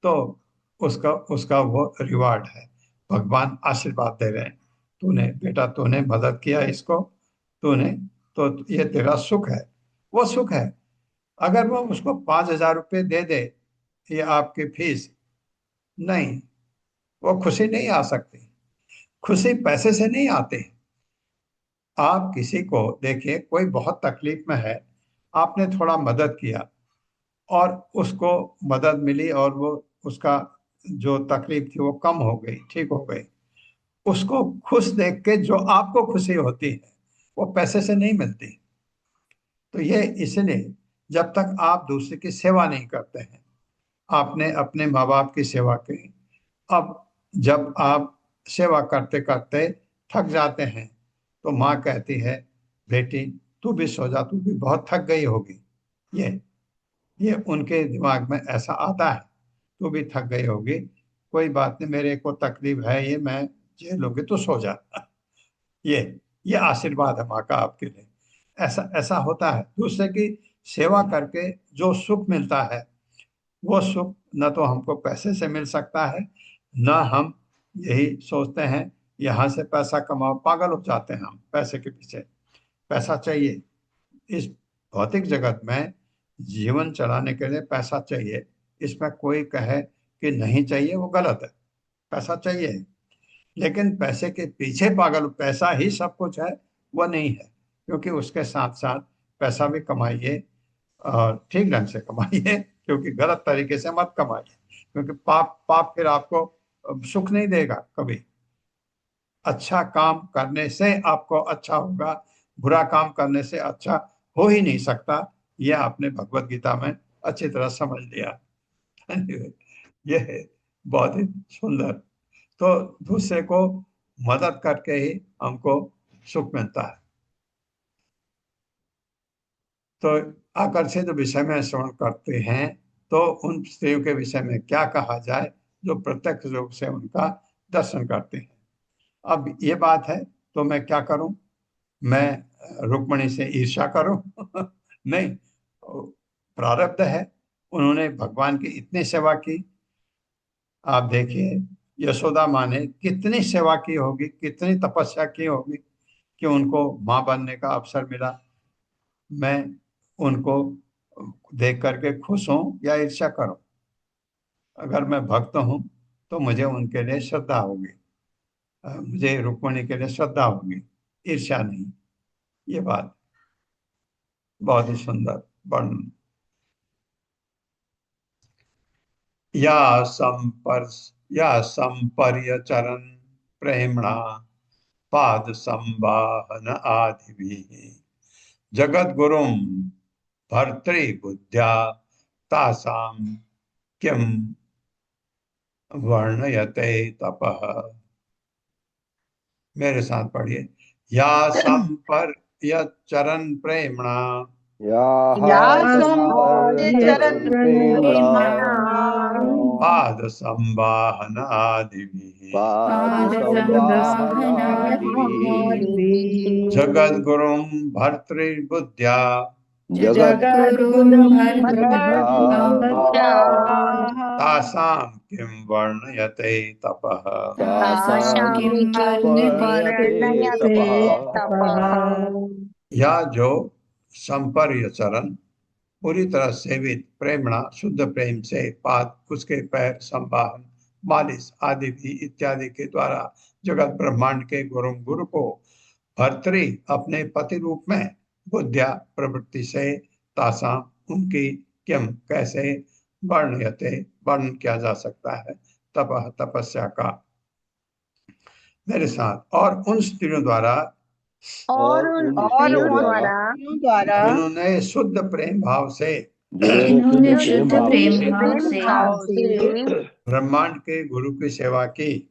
तो उसका उसका वो रिवार्ड है। भगवान आशीर्वाद दे रहे हैं, तूने बेटा, तूने मदद किया इसको, तूने, तो ये तेरा सुख है, वो सुख है। अगर वो उसको 5,000 रुपये दे दे, ये आपकी फीस, नहीं, वो खुशी नहीं आ सकती। खुशी पैसे से नहीं आती। आप किसी को देखिए, कोई बहुत तकलीफ में है, आपने थोड़ा मदद किया और उसको मदद मिली, और वो उसका जो तकलीफ थी वो कम हो गई, ठीक हो गई, उसको खुश देख के जो आपको खुशी होती है, वो पैसे से नहीं मिलती। तो ये इसलिए, जब तक आप दूसरे की सेवा नहीं करते हैं, आपने अपने माँ बाप की सेवा की, अब जब आप सेवा करते करते थक जाते हैं, तो माँ कहती है बेटी तू भी सो जा, तू भी बहुत थक गई होगी। ये ये उनके दिमाग में ऐसा आता है, तू भी थक गई होगी, कोई बात नहीं, मेरे को तकलीफ है, ये मैं झेल लूंगी, तू सो जा। ये ये आशीर्वाद है माँ का आपके लिए। ऐसा ऐसा होता है। दूसरे की सेवा करके जो सुख मिलता है, वो सुख न तो हमको पैसे से मिल सकता है, न हम यही सोचते हैं यहाँ से पैसा कमाओ, पागल हो जाते हैं हम पैसे के पीछे। पैसा चाहिए इस भौतिक जगत में, जीवन चलाने के लिए पैसा चाहिए, इसमें कोई कहे कि नहीं चाहिए वो गलत है। पैसा चाहिए, लेकिन पैसे के पीछे पागल, पैसा ही सब कुछ है, वो नहीं है। क्योंकि उसके साथ साथ पैसा भी कमाइए, और ठीक ढंग से कमाइए, क्योंकि गलत तरीके से मत कमाइए, क्योंकि पाप पाप फिर आपको सुख नहीं देगा कभी। अच्छा काम करने से आपको अच्छा होगा, बुरा काम करने से अच्छा हो ही नहीं सकता। यह आपने भगवत गीता में अच्छी तरह समझ लिया। यह है बहुत ही सुंदर। तो दूसरे को मदद करके ही हमको सुख मिलता है। तो आकर्षित विषय में श्रवण करते हैं, तो उन स्त्रियों के विषय में क्या कहा जाए जो प्रत्यक्ष रूप से उनका दर्शन करते हैं। अब ये बात है, तो मैं क्या करूं? मैं रुक्मणी से ईर्ष्या करूं? नहीं, प्रारब्ध है। उन्होंने भगवान की इतनी सेवा की। आप देखिए, यशोदा माँ ने कितनी सेवा की होगी, कितनी तपस्या की होगी कि उनको माँ बनने का अवसर मिला। मैं उनको देख करके खुश हूं या ईर्ष्या करूं? अगर मैं भक्त हूं तो मुझे उनके लिए श्रद्धा होगी, मुझे रुक्मणी के लिए श्रद्धा होगी, ईर्ष्या नहीं। ये बात बहुत ही सुंदर वर्णन। या संपर्यचरन् प्रेम्णा पाद संवाहन आदिभिः जगद्गुरुं भर्तृबुद्ध्या तासां किं वर्णयते तपः। मेरे साथ पढ़िए। या संपर्यचरन् प्रेम्णा चरण पाद संवाहन आदिभिः जगद्गुरुं भर्तृबुद्ध्या तासां किं वर्णयते तपः। या जो संपर्यचरण पूरी तरह सेवित प्रेमणा शुद्ध प्रेम से पाद उसके पैर संवाहन मालिश आदि भी इत्यादि के द्वारा जगत ब्रह्मांड के गुरु को भर्तृ अपने पति रूप में बुद्धिया प्रवृत्ति से तासा उनकी किम कैसे वर्णन किया जा सकता है तपः तपस्या का। मेरे साथ और उन स्त्रियों द्वारा जिन्होंने शुद्ध प्रेम भाव से ब्रह्मांड के गुरु की सेवा की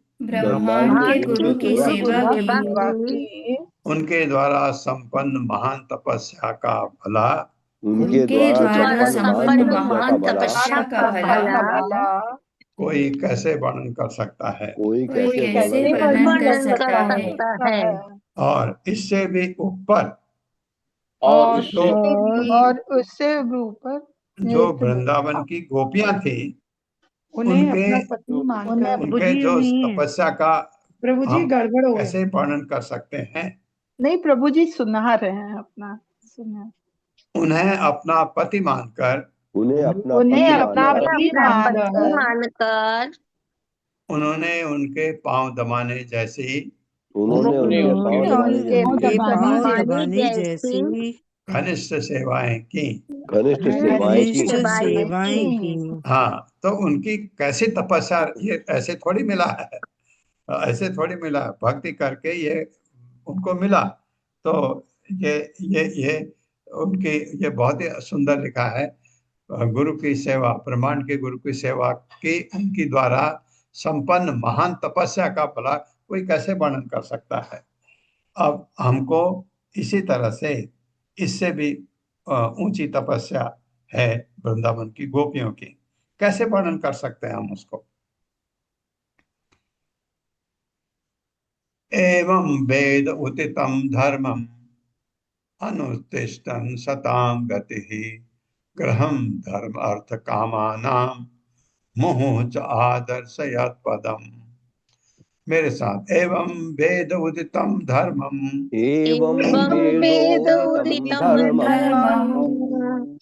उनके द्वारा संपन्न महान तपस्या का भला कोई कैसे वर्णन कर सकता है। और इससे भी ऊपर और उससे ऊपर जो वृंदावन की गोपियां थी उनके जो तपस्या का प्रभु जी गड़बड़ हो कैसे वर्णन कर सकते हैं। नहीं प्रभु जी सुना रहे हैं अपना सुना। उन्हें अपना पति मानकर उन्होंने उनके पांव दबाने जैसी घनिष्ठ सेवाएं की। हाँ, तो उनकी कैसी तपस्या, ये ऐसे थोड़ी मिला है, ऐसे थोड़ी मिला, भक्ति करके ये उनको मिला। तो ये उनकी ये बहुत ही सुंदर लिखा है। गुरु की सेवा, ब्रह्मांड के गुरु की सेवा की उनकी द्वारा संपन्न महान तपस्या का फला कोई कैसे वर्णन कर सकता है। अब हमको इसी तरह से इससे भी ऊंची तपस्या है वृंदावन की गोपियों की, कैसे वर्णन कर सकते हैं हम उसको। एवं वेद उदितं धर्मम अनुतिष्ठन् सतां गतिः गृहं धर्म अर्थ कामानां मुहुः च आदर्शयत् पदम्। मेरे साथ एवं वेद उदितं धर्मम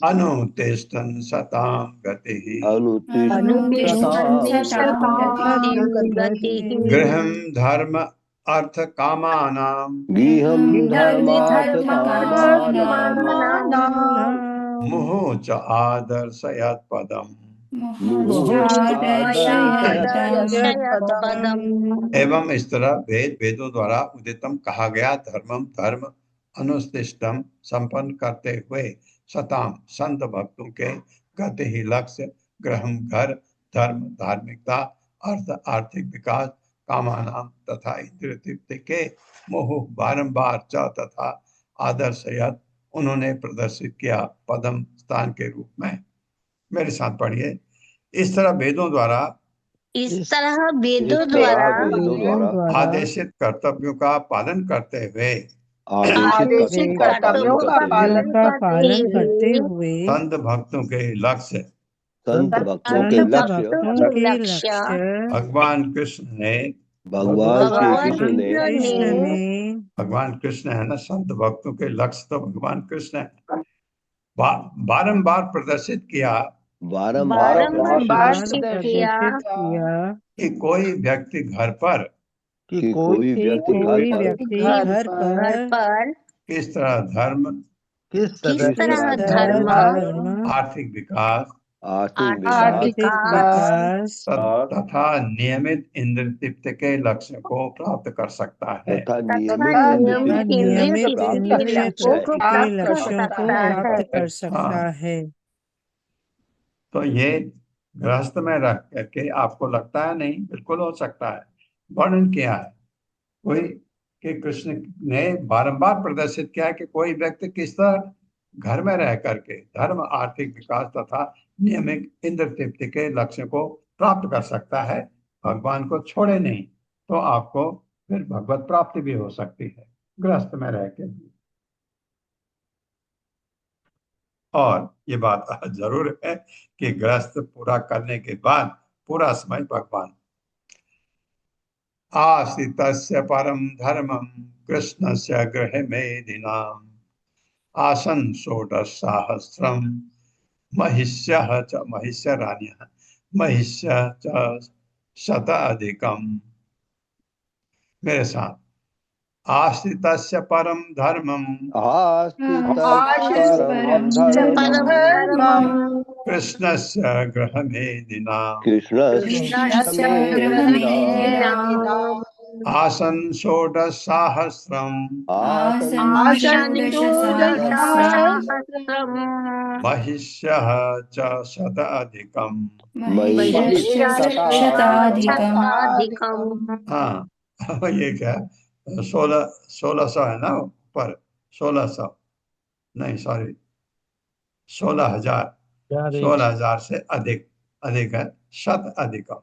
अनुतिष्ठन् सतां गतिः गृहं धर्म अर्थ कामानां मुहुः च आदर्शयत् पदम्। एवं इस तरह वेदों द्वारा उदितम कहा गया धर्मम धर्म अनुष्ठितम संपन्न करते हुए सताम संत भक्तों के गति ही लक्ष्य ग्रहम घर धर्म धार्मिकता अर्थ आर्थिक विकास कामानाम तथा इंद्रिय तृप्ति के मोह बारंबार च तथा आदर्शयत उन्होंने प्रदर्शित किया पदम स्थान के रूप में। मेरे साथ पढ़िए। इस तरह वेदों द्वारा आदेशित कर्तव्यों का पालन करते हुए संत भक्तों के लक्ष्य भगवान कृष्ण ने भगवान कृष्ण है ना, संत भक्तों के लक्ष्य तो भगवान कृष्ण है, बारंबार प्रदर्शित किया कि कोई व्यक्ति घर पर किस तरह धर्म, किस किस तरह तरह धर्म, धर्म, आर्थिक विकास आर्थिक विकास आर्थिक आर्थिक विकास विकास तथा नियमित इंद्र तृप्ति के लक्ष्य को प्राप्त कर सकता है। तथा तथा नियमित तथा नियमित इंद्रिय इंद्रिय नियमित प्राप्त तृप्ति के इंद्रिय लक्ष्य लक्ष्यों को को तृप्ति के प्राप्त कर लक्ष्यों को सकता है। प्राप्त कर सकता हाँ, है। तो ये गृहस्थ में रह करके आपको लगता है नहीं, बिल्कुल हो सकता है। वर्णन किया है कोई कि कृष्ण ने बारंबार प्रदर्शित किया है कि कोई व्यक्ति किस तरह घर में रह करके धर्म, आर्थिक विकास तथा नियमित इंद्र तृप्ति के लक्ष्य को प्राप्त कर सकता है, भगवान को छोड़े नहीं, तो आपको फिर भगवत प्राप्ति भी हो सकती है गृहस्थ में रह के भी। और ये बात जरूर है कि गृहस्थ पूरा करने के बाद पूरा समय भगवान आश्रितस्य परम धर्मम कृष्णस्य गृह मेदिनाम् आसन षोडशसहस्रम महिष्यः च महिष्यराण्यः महिष्य च शताधिकम्। मेरे साथ, आश्रितस्य परम धर्मम आस्तिकस्य परम परम धर्मम् धर्मम कृष्णस्य गृह मेदिनाम् कृष्णस्य कृष्णस्य मे दिनाम् गृहमेधिनाम् आसन षोडशसहस्रम आसन् आसन् षोडशसहस्रम् षोडशसहस्रम् महिष्यः च शताधिकम्। महिष्यश्च महिष्यशताधिकम्। शताधिकम्। हाँ, ये क्या, 1600 है ना ऊपर, 1600 नहीं, सॉरी, 16,000, 16,000 से अधिक, अधिक है, शत अधिकम,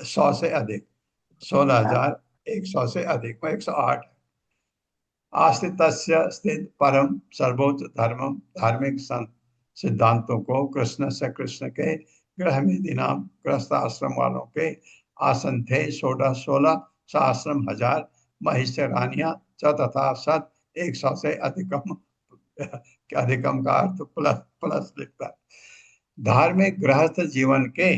100 से अधिक, 16,100 से अधिक में 108। आश्रितस्य स्थित परम सर्वोच्च धर्म, धार्मिक सिद्धांतों को कृष्ण से, कृष्ण के गृह में दिनाम गृहस्थ आश्रम वालों के आसन थे 16 सहस्रम हजार, महिष्य रानिया च तथा सत 100 से अधिकम। अधिकम का अर्थ प्लस, प्लस लिखता है। धार्मिक गृहस्थ जीवन के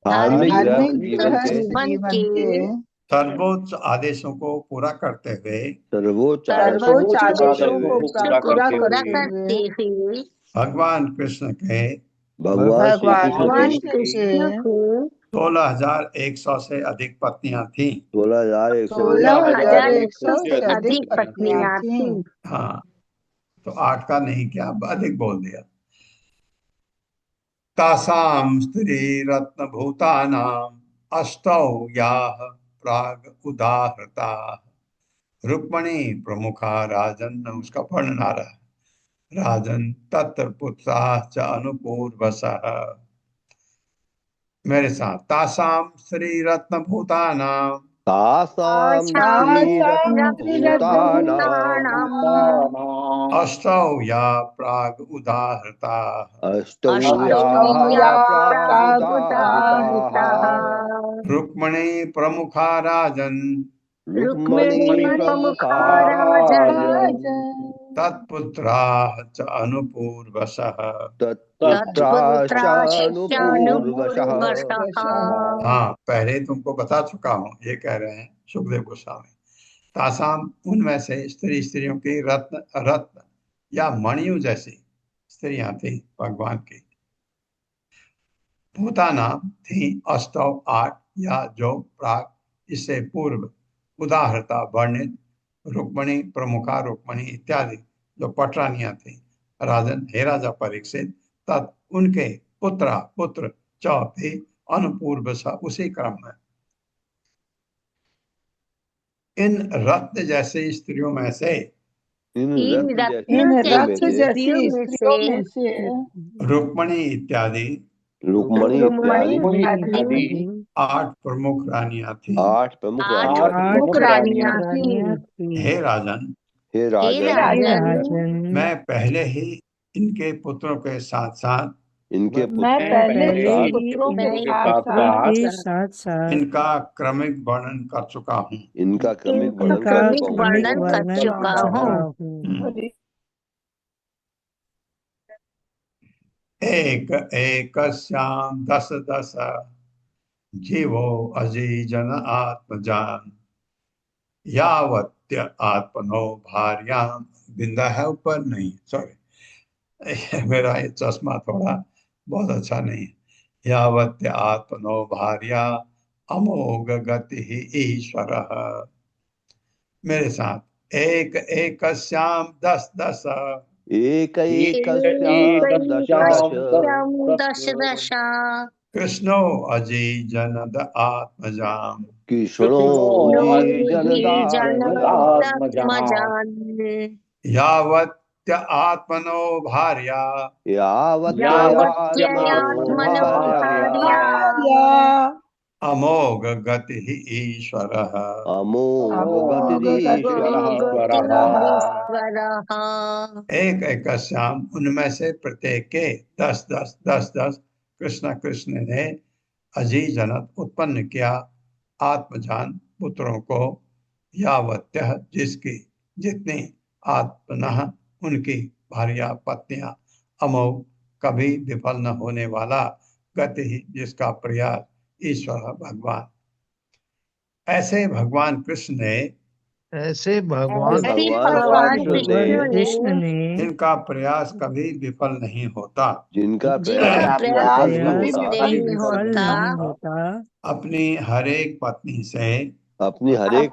धार्मिक धार्मिक जीवन के जीवन के सर्वोच्च आदेशों को पूरा करते हुए सर्वोच्च सर्वोच्च आदेशों को पूरा पूरा करते करते हुए हुए भगवान कृष्ण के भगवान श्री कृष्ण भगवान की कृष्ण को 16,100 से अधिक पत्नियां थीं। 16,100 से अधिक पत्नियां थीं। हाँ, तो 8 का नहीं किया, अधिक बोल दिया। तासाम स्त्री रत्न भूतानाम अष्टौ याः प्राग उदाहृता रुक्मणी प्रमुखा राजन, उसका वर्णन आ रहा है। राजन तत्र पुत्रा च अनुपूर्वसः। मेरे साथ, तासाम श्री रत्न भूतानाम तासां त्रिरत्नभूतानाम् स्त्रीरत्नभूतानाम् अष्टौ या प्राग उदाहृता। अष्टौ अष्टौ याः या प्रागुदाहृताः प्रागुदाहृताः रुक्मणी प्रमुखा राजन रुक्मणी रुक्मिणी प्रमुखा प्रमुखा राजन् तत्पुत्राः च अनुपूर्वशः। तत्पुत्राश्चानुपूर्वशः। तत्पुत्राश्चानुपूर्वशः। हाँ, पहले तुमको बता चुका हूँ, ये कह रहे हैं सुखदेव गोस्वामी। तासाम, उनमें से स्त्रियों की रत्न, रत्न या मणियों जैसी स्त्रियां थी भगवान की। भूताना थी अष्टौ 8, या जो प्राग, इससे पूर्व, उदाहरता वर्णित, रुक्मणी प्रमुखा रुक्मणी इत्यादि जो पटरानियां थी। राजन, हे राजा परीक्षित, तत् उनके पुत्र च भी अनुपूर्व सा, उसी क्रम में। इन रत्न जैसी स्त्रियों में से इन इन रत्न रत्न जैसी जैसी स्त्रियों में से रुक्मणी इत्यादि रुक्मणी रुक्मिणी इत्यादि इत्यादि 8 प्रमुख रानियां थी। 8 प्रमुख आठ रानियां प्रमुख रानियां थीं। हे राजन, हे हे राजन, हे राजन, राजन, मैं पहले ही इनके पुत्रों के साथ साथ इनके मैं पुत्रों पहले के पहले ही साथ ही पुत्रों के इनके साथ पुत्रों साथ के साथ साथ इनका क्रमिक वर्णन कर चुका हूँ। इनका क्रमिक इनका वर्णन इनका कर क्रमिक चुका क्रमिक वर्णन हूँ। कर वर्णन चुका कर हूँ। चुका हूँ। एक एकस्यां दश दश जीवो अजीजन आत्मजान यावत् यावत्य आत्मनो भार्यां, बिंदा है ऊपर नहीं, सॉरी मेरा ये चश्मा थोड़ा बहुत अच्छा नहीं है। यावत्य आत्मनो भार्या अमोघ गति ईश्वरः, मेरे साथ एक एक श्याम दस दश, एक एक एकस्याम दश दश दश दश कृष्णो अजीजनद आत्मजाम, कृष्णो जी जनदात्मजा यावत्य आत्मनो भार्या यावत्यात्मनो भार्या अमोघ गति ईश्वरः, अमोघ गतिरीश्वरः। एक एक श्याम, उनमें से प्रत्येक के दस दस दस दस कृष्ण कृष्ण ने अजीजनत उत्पन्न किया आत्मजान पुत्रों को, यावत्य जिसकी जितनी आत्मनः उनकी भार्या पत्नियां, अमोघ कभी विफल न होने वाला, गति जिसका प्रयास ईश्वर भगवान। ऐसे भगवान कृष्ण ने ऐसे भगवान कृष्ण ने जिनका प्रयास कभी विफल नहीं होता, जिनका जिनका प्रयास प्रयास कभी नहीं विफल होता, नहीं होता, अपनी हर एक पत्नी से अपनी हरेक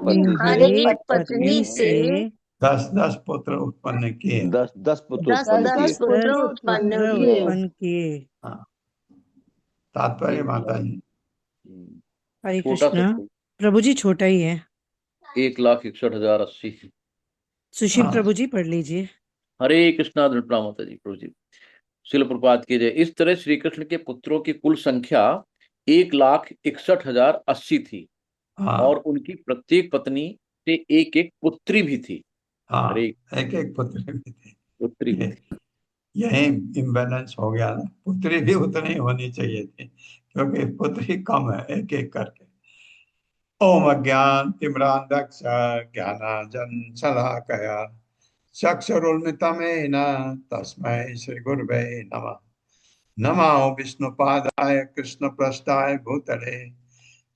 पत्नी से दस दस पुत्र उत्पन्न किए। दस दस पुत्र उत्पन्न दस किए। पुत्र उत्पन्न किए। हाँ, तात्पर्य माता जी। हरे छोटा सा कृष्णा। प्रभु जी छोटा ही है। 1,61,080। सुशील हाँ। प्रभु जी पढ़ लीजिए। हरे कृष्णा प्रणाम माता जी। प्रभु जी शिल प्रपात की जय। इस तरह श्री कृष्ण के पुत्रों की कुल संख्या 1,61,080 थी। हाँ। और उनकी प्रत्येक पत्नी से एक एक पुत्री भी थी। हाँ, हरे एक एक पुत्री भी थी। पुत्री भी थी। यही इम्बैलेंस हो गया ना, पुत्री भी उतनी होनी चाहिए थी, क्योंकि पुत्री कम है एक एक करके। ओम अज्ञान तिम्रांधक्ष ज्ञानांजन शलाकया चक्षुरुन्मिलितं तस्मै श्री गुरवे नमः। नमो विष्णुपादाय कृष्णप्रेष्ठाय भूतले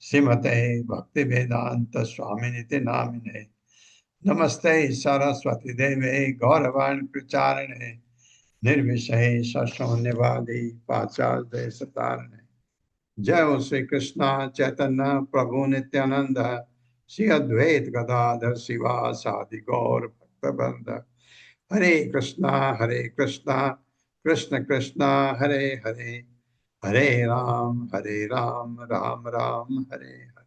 श्रीमते भक्तिवेदांत स्वामिनिति नामिने। नमस्ते सरस्वती देवे गौरवाणी प्रचारिणे निर्विशेष शून्यवादी पाश्चात्य देशतारिणे। जय हो श्री कृष्ण चैतन्य प्रभु नित्यानंद श्री अद्वैत गदाधर शिवासादि गौर भक्तवृंद। हरे कृष्णा कृष्ण कृष्णा हरे हरे, हरे राम राम राम हरे हरे।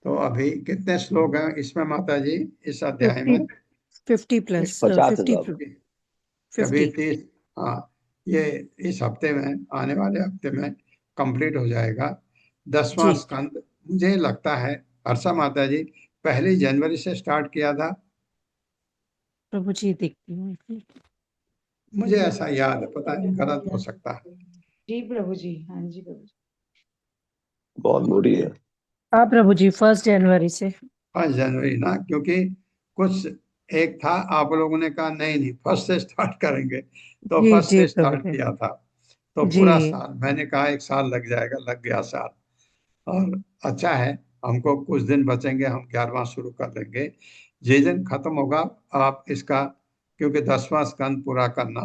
तो अभी कितने श्लोक हैं इसमें माता जी, इस अध्याय में? 50 प्लस 50 कभी 30। हाँ, ये इस हफ्ते में, आने वाले हफ्ते में कंप्लीट हो जाएगा 10वां जी। स्कंद। मुझे लगता है हर्षा माता जी 1 जनवरी से स्टार्ट किया था। प्रभु जी देखती हूँ। मुझे ऐसा याद है, पता नहीं गलत हो सकता है। जी प्रभु जी। हाँ जी प्रभु जी। बहुत मोटी है। हाँ प्रभु जी 1 जनवरी से। 1 जनवरी ना, क्योंकि कुछ एक था, आप लोगों ने कहा नहीं 1 से स्टार्ट करेंगे, तो जी 1 जी से प्रभु स्टार्ट जी। किया था। तो जी। पूरा साल, मैंने कहा 1 साल लग जाएगा, लग गया साल। और अच्छा है, हमको कुछ दिन बचेंगे, हम 11वां शुरू कर देंगे। जिस दिन खत्म होगा आप इसका, क्योंकि 10वां स्कंद पूरा करना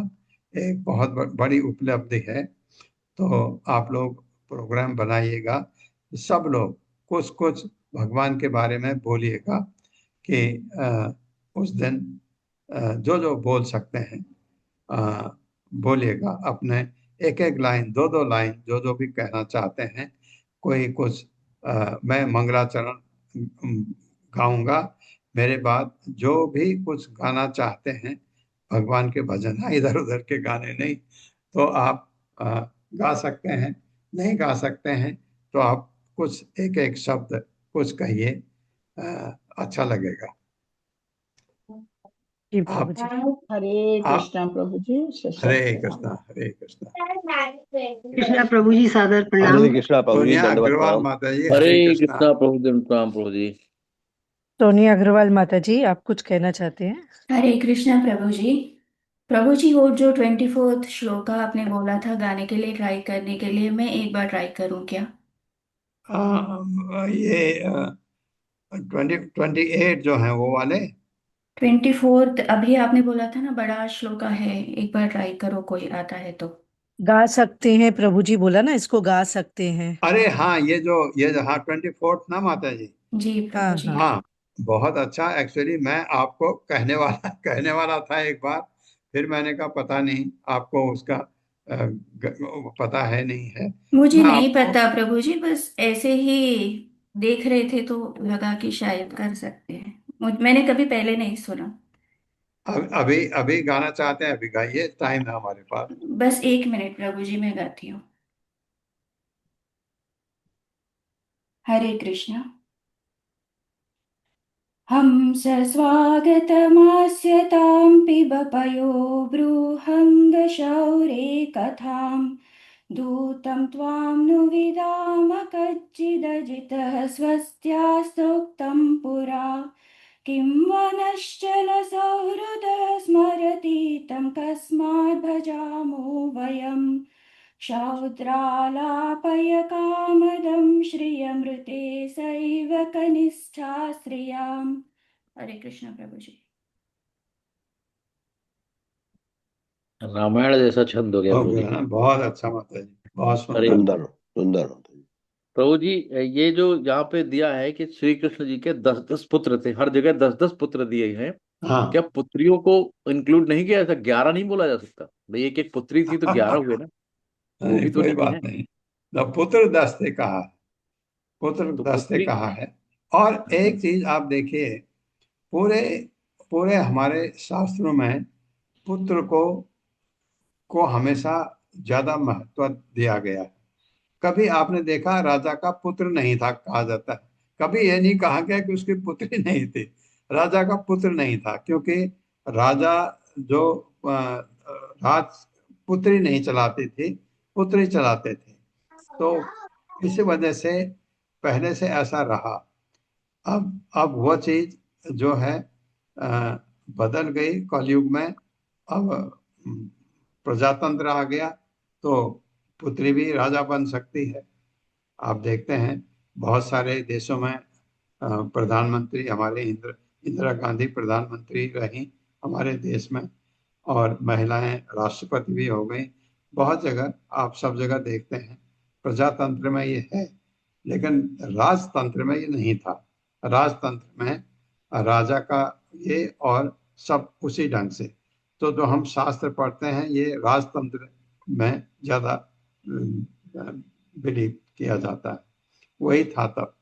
एक बहुत बड़ी उपलब्धि है, तो आप लोग प्रोग्राम बनाइएगा। सब लोग कुछ कुछ भगवान के बारे में बोलिएगा कि उस दिन जो जो बोल सकते हैं बोलिएगा। अपने एक एक लाइन, दो दो लाइन, जो जो भी कहना चाहते हैं। कोई कुछ मैं मंगलाचरण गाऊंगा, मेरे बाद जो भी कुछ गाना चाहते हैं, भगवान के भजन, इधर उधर के गाने नहीं, तो आप गा सकते हैं। नहीं गा सकते हैं तो आप कुछ एक एक शब्द कुछ कहिए, अच्छा लगेगा। जी प्रभु जी। हरे कृष्णा प्रभु जी। हरे कृष्णा हरे कृष्णा। कृष्णा प्रभु जी सादर प्रणाम। हरे कृष्णा प्रभु जी सोनिया दंडवत अग्रवाल प्रणाम। माता जी, हरे हरे कृष्णा। कृष्णा प्रभु जी प्रणाम। प्रभु जी सोनिया अग्रवाल माता जी, आप कुछ कहना चाहते हैं? हरे कृष्णा प्रभु जी। प्रभु जी, वो जो 24th श्लोका आपने बोला था गाने के लिए ट्राई करने के लिए, मैं एक बार ट्राई करूं क्या? ये 28 जो है वो वाले। 24 अभी आपने बोला था ना, बड़ा श्लोका है, एक बार ट्राई करो, कोई आता है तो। गा सकते हैं प्रभु जी, बोला ना इसको गा सकते हैं। अरे हाँ, ये जो हाँ 24 ना माता जी। जी हाँ प्रभु जी। हाँ हाँ, बहुत अच्छा। एक्चुअली मैं आपको कहने वाला था एक बार, फिर मैंने कहा पता नहीं आपको उसका पता है नहीं है। मुझे मैं नहीं आपको पता प्रभु जी, बस ऐसे ही देख रहे थे तो लगा कि शायद कर सकते हैं। मैंने कभी पहले नहीं सुना। अभी अभी गाना चाहते हैं, अभी गाइए, टाइम है हमारे पास। बस 1 मिनट प्रभु जी, मैं गाती हूँ। हरे कृष्णा। हंस स्वागतमास्यतां पिब पयोवृहं शौरे कथां दूतं त्वां नु विदाम कच्चिदजितः स्वस्त्यास्तोक्तं पुरा किं वनश्चल सौहृदः स्मरति तं कस्माद् भजामो वयम् क्षौद्रालापय कामदं श्रियमृते सैव कनिष्ठा श्रियाम्। हरे कृष्ण प्रभु जी। रामायण जैसा छंद हो गया हो प्रभु जी। गया ना, बहुत अच्छा माता जी, बहुत हरे सुंदर। सुंदर सुंदर। प्रभु जी, ये जो यहाँ पे दिया है कि श्री कृष्ण जी के 10-10 पुत्र थे, हर जगह 10-10 पुत्र दिए हैं, क्या हाँ पुत्रियों को इंक्लूड नहीं किया? ऐसा 11 नहीं बोला जा सकता भाई? एक एक पुत्री थी तो 11 हुए ना, वो नहीं, भी तो कोई नहीं बात है? नहीं। तो पुत्र दस्ते कहा है, पुत्र तो दस्ते पुत्री। कहा है। और एक चीज आप देखिए, पूरे पूरे हमारे शास्त्रों में पुत्र को हमेशा ज्यादा महत्व दिया गया है। कभी आपने देखा राजा का पुत्र नहीं था कहा जाता है? कभी ये नहीं कहा गया कि उसकी पुत्री नहीं थी। राजा का पुत्र नहीं था, क्योंकि राजा जो राज पुत्री नहीं चलाती थी, पुत्री चलाते थे। तो इसी वजह से पहले से ऐसा रहा। अब वह चीज जो है अ, बदल गई कलयुग में। अब प्रजातंत्र आ गया, तो पुत्री भी राजा बन सकती है। आप देखते हैं बहुत सारे देशों में प्रधानमंत्री, हमारे इंदिरा गांधी प्रधानमंत्री रही हमारे देश में, और महिलाएं राष्ट्रपति भी हो गई। बहुत जगह, आप सब जगह देखते हैं प्रजातंत्र में ये है, लेकिन राजतंत्र में ये नहीं था। राजतंत्र में राजा का ये और सब उसी ढंग से। तो जो हम शास्त्र पढ़ते हैं ये राजतंत्र में ज्यादा बिलीव किया जाता है, वही था तब।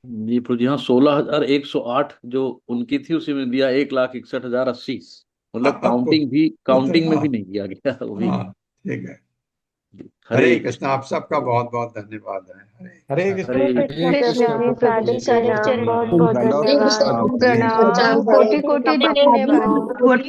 जी प्रभु जी, हाँ 16,108 जो उनकी थी, उसी में दिया 1,61,080। मतलब पुत्र, काउंटिंग में हाँ। भी नहीं किया गया वो भी। हाँ, ठीक है। हरे हरे कृष्ण, कृष्ण। आप सबका बहुत बहुत धन्यवाद है। हरे हरे कृष्ण। कृष्ण हरे प्रभु हरे जी। कृष्ण कृष्ण प्रभु जी, प्रभु जी, सादर प्रणाम, बहुत बहुत हरे कृष्ण धन्यवाद। प्रभु जी, प्रणाम। प्रणाम, कोटि कोटि धन्यवाद।